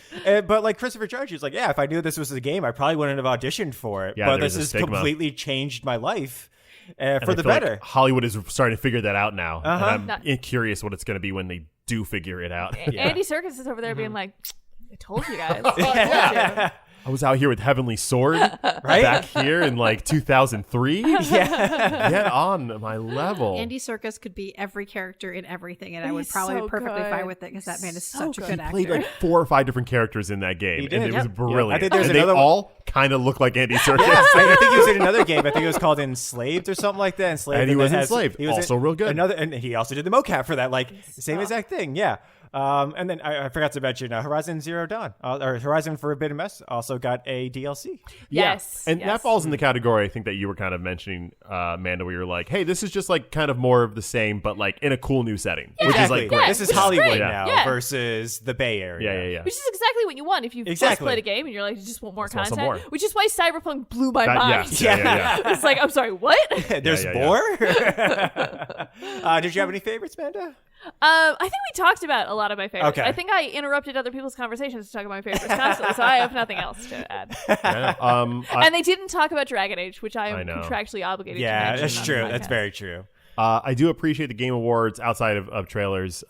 Speaker 2: but like Christopher Judge, he was like, yeah, if I knew this was a game, I probably wouldn't have auditioned for it.
Speaker 3: Yeah,
Speaker 2: but
Speaker 3: there's
Speaker 2: this
Speaker 3: a
Speaker 2: has
Speaker 3: stigma.
Speaker 2: completely changed my life
Speaker 3: And
Speaker 2: for
Speaker 3: I
Speaker 2: the
Speaker 3: feel like
Speaker 2: better.
Speaker 3: Hollywood is starting to figure that out now.
Speaker 2: Uh-huh.
Speaker 3: And I'm curious what it's going to be when they do figure it out.
Speaker 4: Andy Serkis is over there being like, I told you guys. I told you.
Speaker 3: I was out here with Heavenly Sword
Speaker 2: Right?
Speaker 3: back here in like 2003.
Speaker 2: Yeah.
Speaker 3: Get on my level.
Speaker 6: Andy Serkis could be every character in everything, and I would
Speaker 4: He's
Speaker 6: probably
Speaker 4: so
Speaker 6: be perfectly
Speaker 4: good.
Speaker 6: fine with it because that man is
Speaker 4: So
Speaker 6: such a
Speaker 4: good.
Speaker 6: good
Speaker 3: He
Speaker 6: actor.
Speaker 3: played like 4 or 5 different characters in that game,
Speaker 2: He did,
Speaker 3: and it was
Speaker 2: yep.
Speaker 3: brilliant.
Speaker 2: I think there's
Speaker 3: and they
Speaker 2: another one-
Speaker 3: all kind of look like Andy Serkis.
Speaker 2: Yeah, I think he was in another game. I think it was called Enslaved or something like that. Enslaved,
Speaker 3: And he
Speaker 2: then
Speaker 3: was
Speaker 2: it has-
Speaker 3: Enslaved.
Speaker 2: he was
Speaker 3: Also
Speaker 2: in
Speaker 3: real good.
Speaker 2: Another, and he also did the mocap for that, like same exact thing. Yeah. And then I forgot to mention Horizon Zero Dawn or Horizon Forbidden West also got a DLC.
Speaker 4: Yes.
Speaker 3: And
Speaker 4: yes.
Speaker 3: that falls in the category I think that you were kind of mentioning, Amanda, where you're like, hey, this is just like kind of more of the same, but like in a cool new setting, which is
Speaker 2: Exactly.
Speaker 3: like great.
Speaker 2: This is
Speaker 4: which is
Speaker 2: Hollywood
Speaker 4: great.
Speaker 2: now
Speaker 4: Yeah.
Speaker 2: versus the Bay Area.
Speaker 3: Yeah.
Speaker 4: Which is exactly what you want if you've
Speaker 2: Exactly.
Speaker 4: just played a game and you're like, you just want more
Speaker 3: Just want some
Speaker 4: content.
Speaker 3: more.
Speaker 4: Which is why Cyberpunk blew my
Speaker 3: That-
Speaker 4: mind.
Speaker 3: yeah.
Speaker 4: It's like, I'm sorry, what?
Speaker 2: There's
Speaker 3: yeah.
Speaker 2: more. Did you have any favorites, Manda?
Speaker 4: I think we talked about a lot of my favorites.
Speaker 2: Okay.
Speaker 4: I think I interrupted other people's conversations to talk about my favorites constantly, so I have nothing else to add. And they didn't talk about Dragon Age, which I am
Speaker 3: I know.
Speaker 4: contractually obligated to
Speaker 2: Yeah,
Speaker 4: mention.
Speaker 2: that's
Speaker 4: on
Speaker 2: true.
Speaker 4: the
Speaker 2: That's
Speaker 4: podcast.
Speaker 2: very true.
Speaker 3: I do appreciate the Game Awards outside of trailers.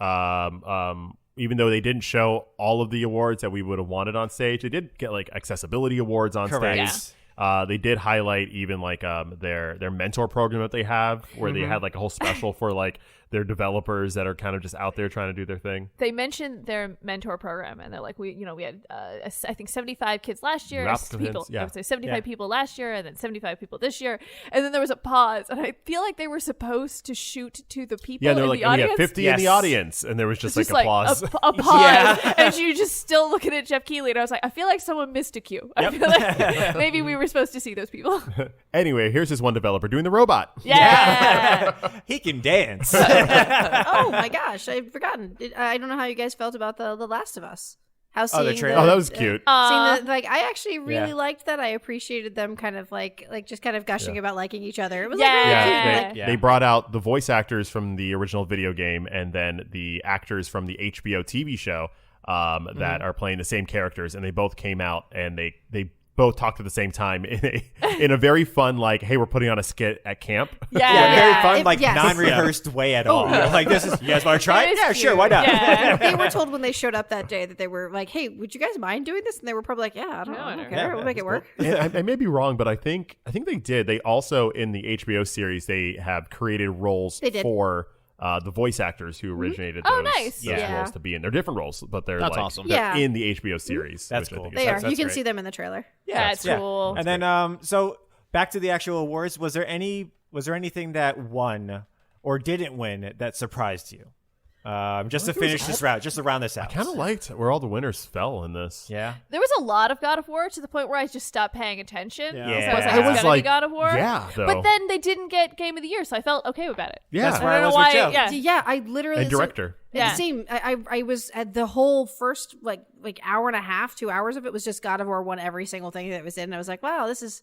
Speaker 3: Even though they didn't show all of the awards that we would have wanted on stage, they did get like accessibility awards on
Speaker 2: Correct.
Speaker 3: stage. They did highlight even like their mentor program that they have, where they had like a whole special for like their developers that are kind of just out there trying to do their thing.
Speaker 4: They mentioned their mentor program, and they're like, we had I think 75 kids last year,
Speaker 3: Applicants, yeah.
Speaker 4: I would say 75
Speaker 2: Yeah.
Speaker 4: people last year, and then 75 people this year, and then there was a pause, and I feel like they were supposed to shoot to the people
Speaker 3: Yeah, they're
Speaker 4: in
Speaker 3: like,
Speaker 4: the
Speaker 3: and we
Speaker 4: audience.
Speaker 3: had 50 in
Speaker 2: Yes.
Speaker 3: the audience, and there was just,
Speaker 4: It's
Speaker 3: like applause.
Speaker 4: a pause,
Speaker 2: Yeah.
Speaker 4: and you just still looking at Jeff Keighley, and I was like, I feel like someone missed a cue. I feel like maybe we were supposed to see those people.
Speaker 3: Anyway, here's this one developer doing the robot.
Speaker 4: Yeah.
Speaker 2: He can dance.
Speaker 6: Oh my gosh, I've forgotten. I don't know how you guys felt about the Last of Us. How seeing
Speaker 2: the trailer.
Speaker 3: Oh, that was cute.
Speaker 6: seeing the, like, I actually really
Speaker 2: Yeah.
Speaker 6: liked that. I appreciated them kind of like just kind of gushing about liking each other. It was
Speaker 4: Yeah.
Speaker 6: like really cute.
Speaker 3: Yeah,
Speaker 6: Like,
Speaker 2: Yeah.
Speaker 3: they brought out the voice actors from the original video game and then the actors from the HBO TV show that are playing the same characters, and they both came out and they both talked at the same time in a very fun, like, hey, we're putting on a skit at camp.
Speaker 2: Yeah, very fun,
Speaker 6: It-
Speaker 2: like
Speaker 6: yes.
Speaker 2: non-rehearsed way at all. Like, this is, you guys want to try
Speaker 4: It
Speaker 2: it?
Speaker 4: is
Speaker 2: Yeah,
Speaker 4: cute.
Speaker 2: sure, why not?
Speaker 4: Yeah.
Speaker 6: they were told when they showed up that day that they were like, "Hey, would you guys mind doing this?" And they were probably like, "Yeah, I don't care.
Speaker 2: Yeah,
Speaker 6: We'll make it work."
Speaker 3: And I may be wrong, but I think they did. They also, in the HBO series, they have created roles
Speaker 6: They did.
Speaker 3: for the voice actors who originated
Speaker 4: Oh,
Speaker 3: those,
Speaker 4: nice.
Speaker 3: those
Speaker 6: Yeah.
Speaker 3: roles to be in. They're different roles, but they're
Speaker 5: That's
Speaker 3: like,
Speaker 5: awesome.
Speaker 3: they're
Speaker 6: Yeah.
Speaker 3: in the HBO series.
Speaker 2: That's
Speaker 3: which I
Speaker 2: cool.
Speaker 3: think
Speaker 6: They
Speaker 3: is-
Speaker 6: are.
Speaker 2: That's
Speaker 6: You can
Speaker 2: great.
Speaker 6: see them in the trailer.
Speaker 4: That's cool.
Speaker 2: And then, so back to the actual awards. Was there anything that won or didn't win that surprised you? Just to finish this round, just to round this out.
Speaker 3: I kind of liked where all the winners fell in this.
Speaker 2: Yeah.
Speaker 4: There was a lot of God of War to the point where I just stopped paying attention.
Speaker 2: Yeah.
Speaker 4: So I was
Speaker 2: Yeah.
Speaker 4: like,
Speaker 2: I
Speaker 4: it's
Speaker 2: was
Speaker 4: gonna
Speaker 3: like,
Speaker 4: be God of War.
Speaker 3: yeah, though.
Speaker 4: But then they didn't get Game of the Year, so I felt okay about it.
Speaker 3: Yeah.
Speaker 2: That's
Speaker 4: I
Speaker 2: where I
Speaker 4: don't know
Speaker 2: was with
Speaker 4: why.
Speaker 2: Joe.
Speaker 4: Yeah.
Speaker 6: Yeah, I literally
Speaker 3: And director.
Speaker 4: Yeah.
Speaker 6: Same. I was at the whole first like hour and a half, 2 hours of it was just God of War won every single thing that was in. And I was like, wow, this is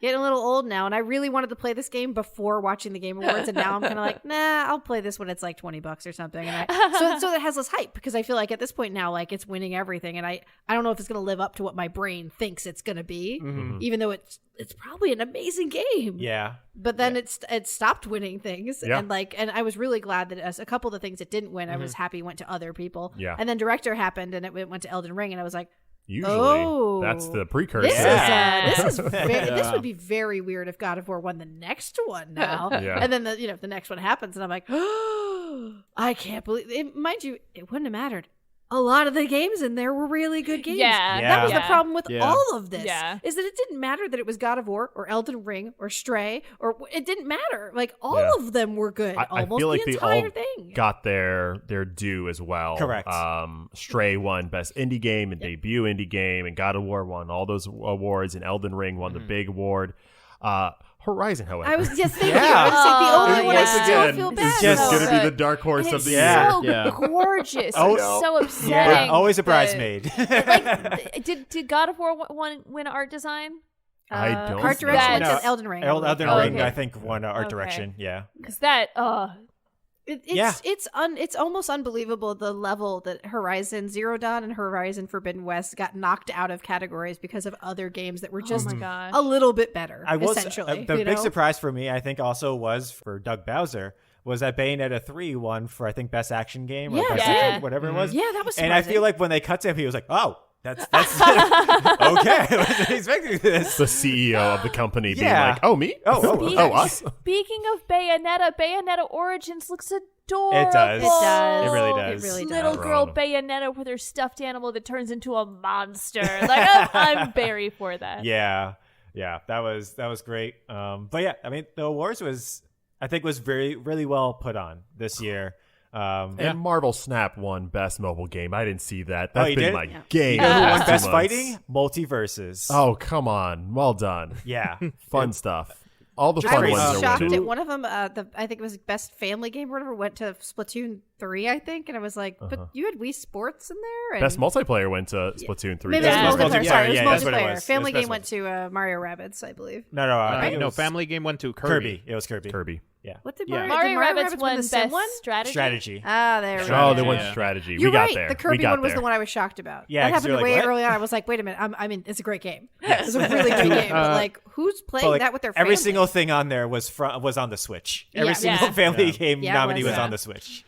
Speaker 6: getting a little old now. And I really wanted to play this game before watching the Game Awards, and now I'm kind of like, nah, I'll play this when it's like $20 or something. And so it has less hype because I feel like at this point now, like it's winning everything, and I don't know if it's gonna live up to what my brain thinks it's gonna be, even though it's probably an amazing game.
Speaker 2: Yeah.
Speaker 6: But then it stopped winning things,
Speaker 3: Yeah.
Speaker 6: and I was really glad that as a couple of the things it didn't win, I was happy went to other people.
Speaker 3: Yeah.
Speaker 6: And then director happened, and it went to Elden Ring, and I was like,
Speaker 3: Usually,
Speaker 6: oh,
Speaker 3: that's the precursor.
Speaker 6: this would be very weird if God of War won the next one now.
Speaker 3: Yeah.
Speaker 6: And then the next one happens, and I'm like, oh, I can't believe it. Mind you, it wouldn't have mattered. A lot of the games in there were really good games.
Speaker 4: Yeah.
Speaker 2: Yeah.
Speaker 6: That was the
Speaker 4: Yeah.
Speaker 6: problem with
Speaker 5: Yeah.
Speaker 6: all of this.
Speaker 4: Yeah.
Speaker 6: Is that it didn't matter that it was God of War or Elden Ring or Stray, or it didn't matter. Like all
Speaker 3: Yeah.
Speaker 6: of them were good.
Speaker 3: I
Speaker 6: Almost
Speaker 3: feel like
Speaker 6: the
Speaker 3: they
Speaker 6: entire
Speaker 3: all
Speaker 6: thing.
Speaker 3: got their due as well.
Speaker 2: Correct.
Speaker 3: Stray won Best Indie Game and Debut Indie Game, and God of War won all those awards, and Elden Ring won the big award. Horizon, however,
Speaker 6: I was just thinking.
Speaker 2: Yeah.
Speaker 6: I was like, the only
Speaker 4: Oh,
Speaker 6: one
Speaker 4: yeah.
Speaker 6: I still
Speaker 3: again,
Speaker 6: feel
Speaker 3: is
Speaker 6: bad
Speaker 3: just
Speaker 6: about.
Speaker 3: going to be the dark horse
Speaker 4: And
Speaker 3: of
Speaker 4: it's
Speaker 3: the
Speaker 2: Yeah.
Speaker 4: so
Speaker 3: year.
Speaker 5: Yeah.
Speaker 4: gorgeous.
Speaker 2: Oh,
Speaker 4: It's so upsetting.
Speaker 2: Yeah. Always a
Speaker 4: that-
Speaker 2: bridesmaid.
Speaker 4: Like, did God of War win art design?
Speaker 3: I don't
Speaker 6: Art
Speaker 3: know.
Speaker 6: direction
Speaker 4: That's-
Speaker 6: went to Elden Ring.
Speaker 2: Elden
Speaker 4: Oh,
Speaker 2: Ring,
Speaker 4: okay.
Speaker 2: I think, won art
Speaker 4: Okay.
Speaker 2: direction. Yeah.
Speaker 4: Because that
Speaker 6: It's almost unbelievable the level that Horizon Zero Dawn and Horizon Forbidden West got knocked out of categories because of other games that were just a little bit better. Essentially,
Speaker 2: the big surprise for me, I think, also was for Doug Bowser. Was that Bayonetta 3 won for, I think, Best Action Game or Best Action, whatever it was.
Speaker 6: Yeah, that was surprising.
Speaker 2: And I feel like when they cut to him, he was like, oh, that's okay. I wasn't expecting this.
Speaker 3: The CEO of the company being like, oh, me? Oh, us?
Speaker 4: Speaking of Bayonetta Origins looks adorable.
Speaker 2: It does.
Speaker 6: It
Speaker 2: really does.
Speaker 6: It really does.
Speaker 4: Little girl Bayonetta with her stuffed animal that turns into a monster. Like, I'm very for that.
Speaker 2: Yeah, that was great. But yeah, I mean, the awards was really well put on this year.
Speaker 3: And Marvel Snap won Best Mobile Game. I didn't see that. That's been my game.
Speaker 2: You know who won Best Fighting? Multiverses.
Speaker 3: Oh, come on. Well done.
Speaker 2: Yeah.
Speaker 3: Fun stuff. All the
Speaker 6: I
Speaker 3: fun
Speaker 6: was
Speaker 3: ones are
Speaker 6: shocked
Speaker 3: winning.
Speaker 6: at one of them. I think it was Best Family Game or whatever. Went to Splatoon 3, I think, and I was like, "But you had Wii Sports in there." And
Speaker 3: Best Multiplayer went to Splatoon 3.
Speaker 6: Maybe it was multiplayer. Sorry, it was
Speaker 2: that's what it
Speaker 6: multiplayer.
Speaker 2: was.
Speaker 6: Family
Speaker 2: It was
Speaker 6: Game went to Mario Rabbids, I believe.
Speaker 2: No,
Speaker 5: Family Game went to Kirby.
Speaker 2: It was Kirby. Yeah.
Speaker 6: What did
Speaker 5: Yeah.
Speaker 6: Mario
Speaker 4: Mario
Speaker 6: Rabbids
Speaker 4: Rabbids
Speaker 6: win
Speaker 4: won
Speaker 6: the Sim
Speaker 4: Best
Speaker 6: one?
Speaker 2: Strategy.
Speaker 6: Ah, there we go.
Speaker 3: Oh, they won
Speaker 5: Yeah.
Speaker 3: strategy.
Speaker 6: You're
Speaker 3: we got
Speaker 6: right.
Speaker 3: there.
Speaker 6: The Kirby
Speaker 3: we got
Speaker 6: one was
Speaker 3: there.
Speaker 6: the one I was shocked about.
Speaker 2: Yeah,
Speaker 6: that
Speaker 2: 'cause
Speaker 6: happened
Speaker 2: you're like,
Speaker 6: way
Speaker 2: what?
Speaker 6: early on. I was like, wait a minute. I mean, it's a great game. It's a really great game. But like, who's playing
Speaker 2: But, like,
Speaker 6: that with their family?
Speaker 2: every single thing on there was on the Switch. Every
Speaker 6: Yeah.
Speaker 2: single
Speaker 4: Yeah.
Speaker 2: Family Game
Speaker 6: Yeah, it
Speaker 2: nominee
Speaker 6: was.
Speaker 2: was on the Switch.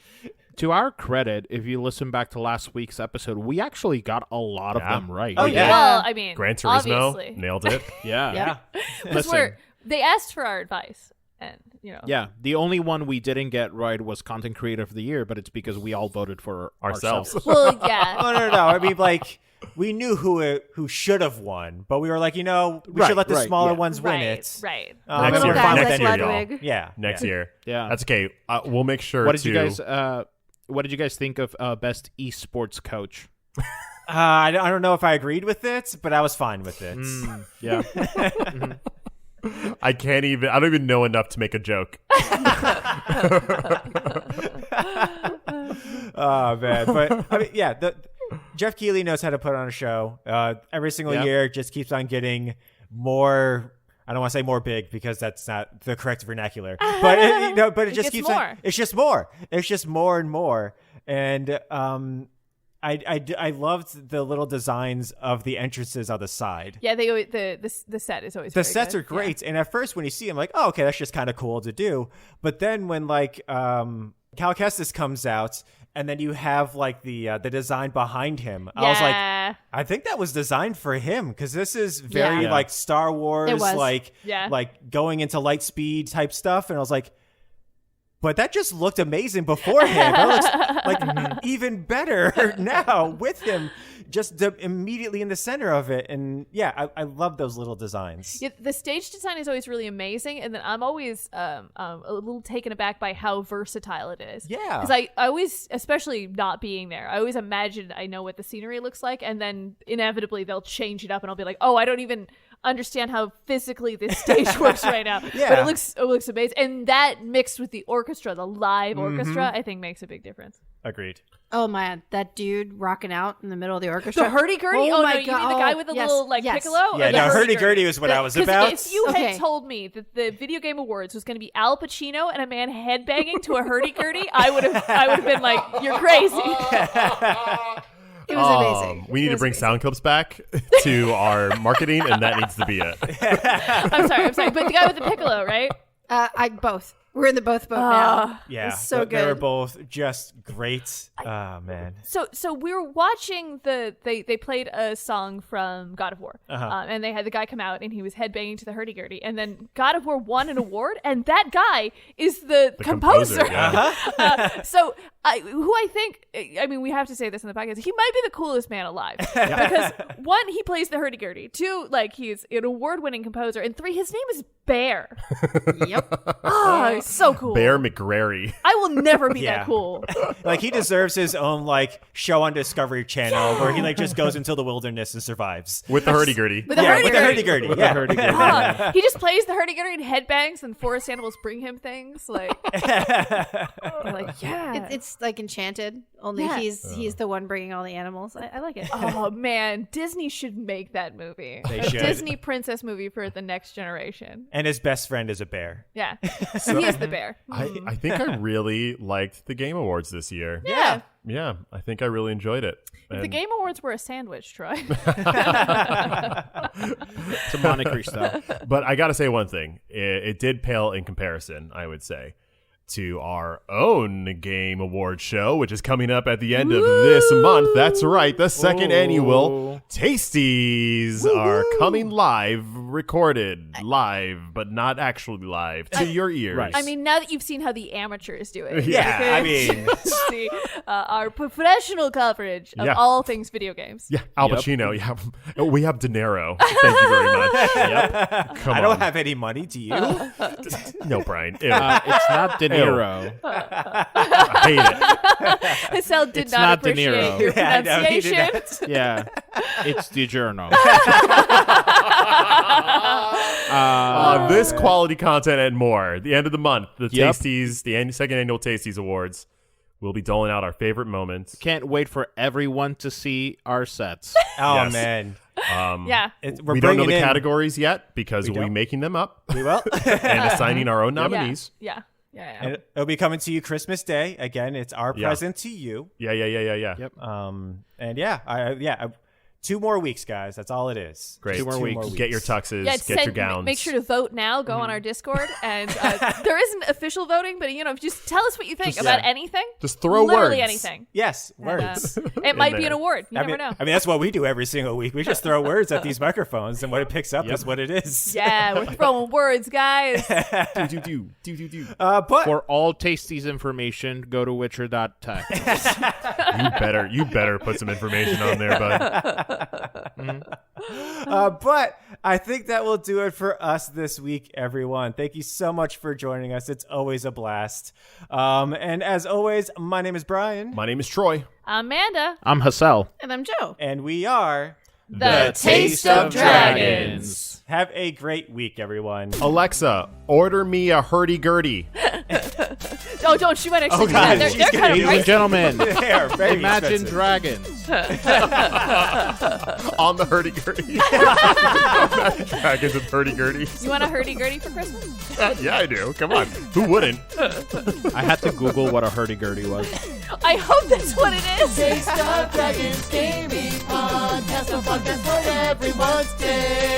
Speaker 5: To our credit, if you listen back to last week's episode, we actually got a lot of them right.
Speaker 2: Oh, yeah.
Speaker 4: Well, I mean,
Speaker 3: Gran Turismo
Speaker 4: obviously.
Speaker 3: nailed it.
Speaker 5: Yeah.
Speaker 4: Because they asked for our advice, and
Speaker 5: Yeah, the only one we didn't get right was Content Creator of the Year, but it's because we all voted for ourselves.
Speaker 4: Well, yeah.
Speaker 2: No. I mean, like, we knew who should have won, but we were like, we should let the smaller ones win it.
Speaker 4: Right.
Speaker 3: Next
Speaker 6: Little
Speaker 3: year.
Speaker 6: guy
Speaker 3: Next
Speaker 6: like
Speaker 3: year, y'all.
Speaker 6: Ludwig.
Speaker 2: Yeah.
Speaker 3: Next year.
Speaker 5: Yeah.
Speaker 3: That's okay. We'll make sure
Speaker 5: What did you guys think of Best Esports Coach?
Speaker 2: I don't know if I agreed with it, but I was fine with it.
Speaker 5: Yeah.
Speaker 3: I don't even know enough to make a joke.
Speaker 2: Oh, man. But, I mean, yeah, Jeff Keighley knows how to put on a show. Every single year just keeps on getting more. I don't want to say more big because that's not the correct vernacular. But it just keeps
Speaker 4: more.
Speaker 2: on. It's just more. It's just more and more. And I loved the little designs of the entrances on the side.
Speaker 4: Yeah, the set is always
Speaker 2: The
Speaker 4: very
Speaker 2: sets
Speaker 4: good.
Speaker 2: are great. And at first when you see them, like, oh, okay, that's just kind of cool to do. But then when like Cal Kestis comes out and then you have like the design behind him, I was like, I think that was designed for him because this is very
Speaker 6: Yeah.
Speaker 2: like Star Wars,
Speaker 6: It was.
Speaker 2: like
Speaker 4: Yeah.
Speaker 2: like going into light speed type stuff. And I was like, but that just looked amazing beforehand. That looks like even better now with him just immediately in the center of it. And yeah, I love those little designs.
Speaker 4: Yeah, the stage design is always really amazing, and then I'm always a little taken aback by how versatile it is.
Speaker 2: Yeah.
Speaker 4: Because I always, especially not being there, I always imagine I know what the scenery looks like, and then inevitably they'll change it up, and I'll be like, oh, I don't even understand how physically this stage works right now.
Speaker 2: Yeah.
Speaker 4: But it looks amazing, and that mixed with the orchestra, the live orchestra, I think makes a big difference.
Speaker 2: Agreed.
Speaker 6: Oh man, that dude rocking out in the middle of the orchestra.
Speaker 4: The hurdy-gurdy?
Speaker 6: Oh
Speaker 4: Oh,
Speaker 6: my
Speaker 4: no, you
Speaker 6: God.
Speaker 4: mean the guy with the
Speaker 6: Yes,
Speaker 4: little, like,
Speaker 6: yes.
Speaker 4: piccolo? Or
Speaker 2: Yeah,
Speaker 4: the
Speaker 2: no, hurdy-gurdy was what I was
Speaker 4: 'Cause
Speaker 2: about.
Speaker 4: If you
Speaker 6: Okay.
Speaker 4: had told me that the Video Game Awards was going to be Al Pacino and a man headbanging to a hurdy-gurdy, I would have been like, you're crazy.
Speaker 6: It was amazing.
Speaker 3: We need to bring sound clips back to our marketing, and that needs to be it.
Speaker 4: I'm sorry. But the guy with the piccolo, right?
Speaker 6: Both. We're in the both boat now.
Speaker 2: Yeah.
Speaker 6: It's so
Speaker 2: They were
Speaker 6: good.
Speaker 2: both just great. Oh, man.
Speaker 4: So we were watching they played a song from God of War, and they had the guy come out and he was headbanging to the hurdy-gurdy, and then God of War won an award, and that guy is the composer.
Speaker 3: Yeah.
Speaker 4: So who I think, I mean, we have to say this in the podcast, he might be the coolest man alive because one, he plays the hurdy-gurdy, two, like, he's an award-winning composer, and three, his name is Bear.
Speaker 6: Yep.
Speaker 4: Oh, he's so cool.
Speaker 3: Bear McGrary.
Speaker 4: I will never be
Speaker 2: Yeah.
Speaker 4: that cool.
Speaker 2: Like, he deserves his own, like, show on Discovery Channel where he, like, just goes into the wilderness and survives.
Speaker 3: With the hurdy-gurdy.
Speaker 4: With the
Speaker 2: Yeah, with the
Speaker 4: hurdy-gurdy.
Speaker 2: hurdy-gurdy. Yeah.
Speaker 4: He just plays the hurdy-gurdy and headbangs, and forest animals bring him things. Like, I'm like, yeah.
Speaker 6: It's like Enchanted, only he's the one bringing all the animals. I like it.
Speaker 4: Oh man, Disney should make that movie.
Speaker 2: They
Speaker 4: A
Speaker 2: should.
Speaker 4: Disney princess movie for the next generation.
Speaker 2: And his best friend is a bear.
Speaker 4: Yeah, he is the bear.
Speaker 3: I think I really liked the Game Awards this year.
Speaker 4: Yeah.
Speaker 3: Yeah, I think I really enjoyed it.
Speaker 4: If the Game Awards were a sandwich, Troy.
Speaker 5: It's a Monte style.
Speaker 3: But I got to say one thing. It did pale in comparison, I would say, to our own Game Award show, which is coming up at the end of this month. That's right. The second annual Tasties are coming live, recorded live, but not actually live to your ears.
Speaker 5: Right.
Speaker 4: I mean, now that you've seen how the amateurs do it.
Speaker 2: Yeah, I mean...
Speaker 4: see our professional coverage of all things video games.
Speaker 3: Yeah, Al Pacino. Yeah, we have De Niro. Thank you very much. Yep. Come
Speaker 2: I don't
Speaker 3: on.
Speaker 2: have any money. Do you?
Speaker 3: No, Brian. Ew.
Speaker 5: It's not De Niro.
Speaker 3: I hate it.
Speaker 4: Hassel did
Speaker 5: It's
Speaker 4: not
Speaker 5: not De
Speaker 4: appreciate
Speaker 5: Niro.
Speaker 4: your
Speaker 2: Yeah, I know, he did
Speaker 4: pronunciation.
Speaker 5: Yeah, it's DiGiorno.
Speaker 3: This quality content and more. At the end of the month, the
Speaker 5: Yep.
Speaker 3: Tasties, the second annual Tasties Awards, we'll be doling out our favorite moments.
Speaker 5: Can't wait for everyone to see our sets.
Speaker 2: Oh,
Speaker 3: Yes.
Speaker 2: man.
Speaker 4: Yeah.
Speaker 2: We're
Speaker 3: We don't know
Speaker 2: bringing
Speaker 3: the
Speaker 2: in...
Speaker 3: categories yet because we'll be
Speaker 2: don't?
Speaker 3: making them up
Speaker 2: We will.
Speaker 3: and assigning our own nominees.
Speaker 4: Yeah.
Speaker 2: And it'll be coming to you Christmas Day. Again, it's our
Speaker 3: Yeah.
Speaker 2: present to you.
Speaker 3: Yeah.
Speaker 5: Yep.
Speaker 2: And yeah, 2 more weeks, guys. That's all it is.
Speaker 3: Great.
Speaker 5: 2 more weeks.
Speaker 3: Get your tuxes,
Speaker 4: Yeah,
Speaker 3: get your gowns.
Speaker 4: Make sure to vote now. Go on our Discord, and there isn't official voting, but just tell us what you think about anything.
Speaker 3: Just throw
Speaker 4: Literally
Speaker 3: words.
Speaker 4: anything.
Speaker 2: Yes,
Speaker 4: And,
Speaker 2: words.
Speaker 4: it might be
Speaker 3: there.
Speaker 4: an award. You never know.
Speaker 2: I mean, that's what we do every single week. We just throw words at these microphones, and what it picks up is what it is.
Speaker 4: Yeah, we're throwing words, guys.
Speaker 3: Do.
Speaker 2: But
Speaker 5: For all Tasties information, go to witcher.tech.
Speaker 3: You better put some information on there, bud.
Speaker 2: but I think that will do it for us this week, everyone. Thank you so much for joining us. It's always a blast. And as always, my name is Brian.
Speaker 3: My name is Troy.
Speaker 4: Amanda.
Speaker 5: I'm Hassel.
Speaker 6: And I'm Joe.
Speaker 2: And we are
Speaker 4: The Taste of Dragons.
Speaker 2: Have a great week, everyone.
Speaker 3: Alexa, order me a hurdy-gurdy.
Speaker 4: Oh, don't you might actually do
Speaker 2: God.
Speaker 4: that. They're kind of
Speaker 5: Ladies and
Speaker 4: pricey.
Speaker 5: gentlemen,
Speaker 2: They are very
Speaker 5: Imagine
Speaker 2: expensive.
Speaker 5: Dragons.
Speaker 3: On the hurdy-gurdy. Imagine Dragons with hurdy-gurdy.
Speaker 4: You want a hurdy-gurdy for Christmas?
Speaker 3: Yeah, I do. Come on. Who wouldn't?
Speaker 5: I had to Google what a hurdy-gurdy was.
Speaker 4: I hope that's what it is.
Speaker 1: Taste of Dragons Gaming Podcast, a podcast for everyone's taste.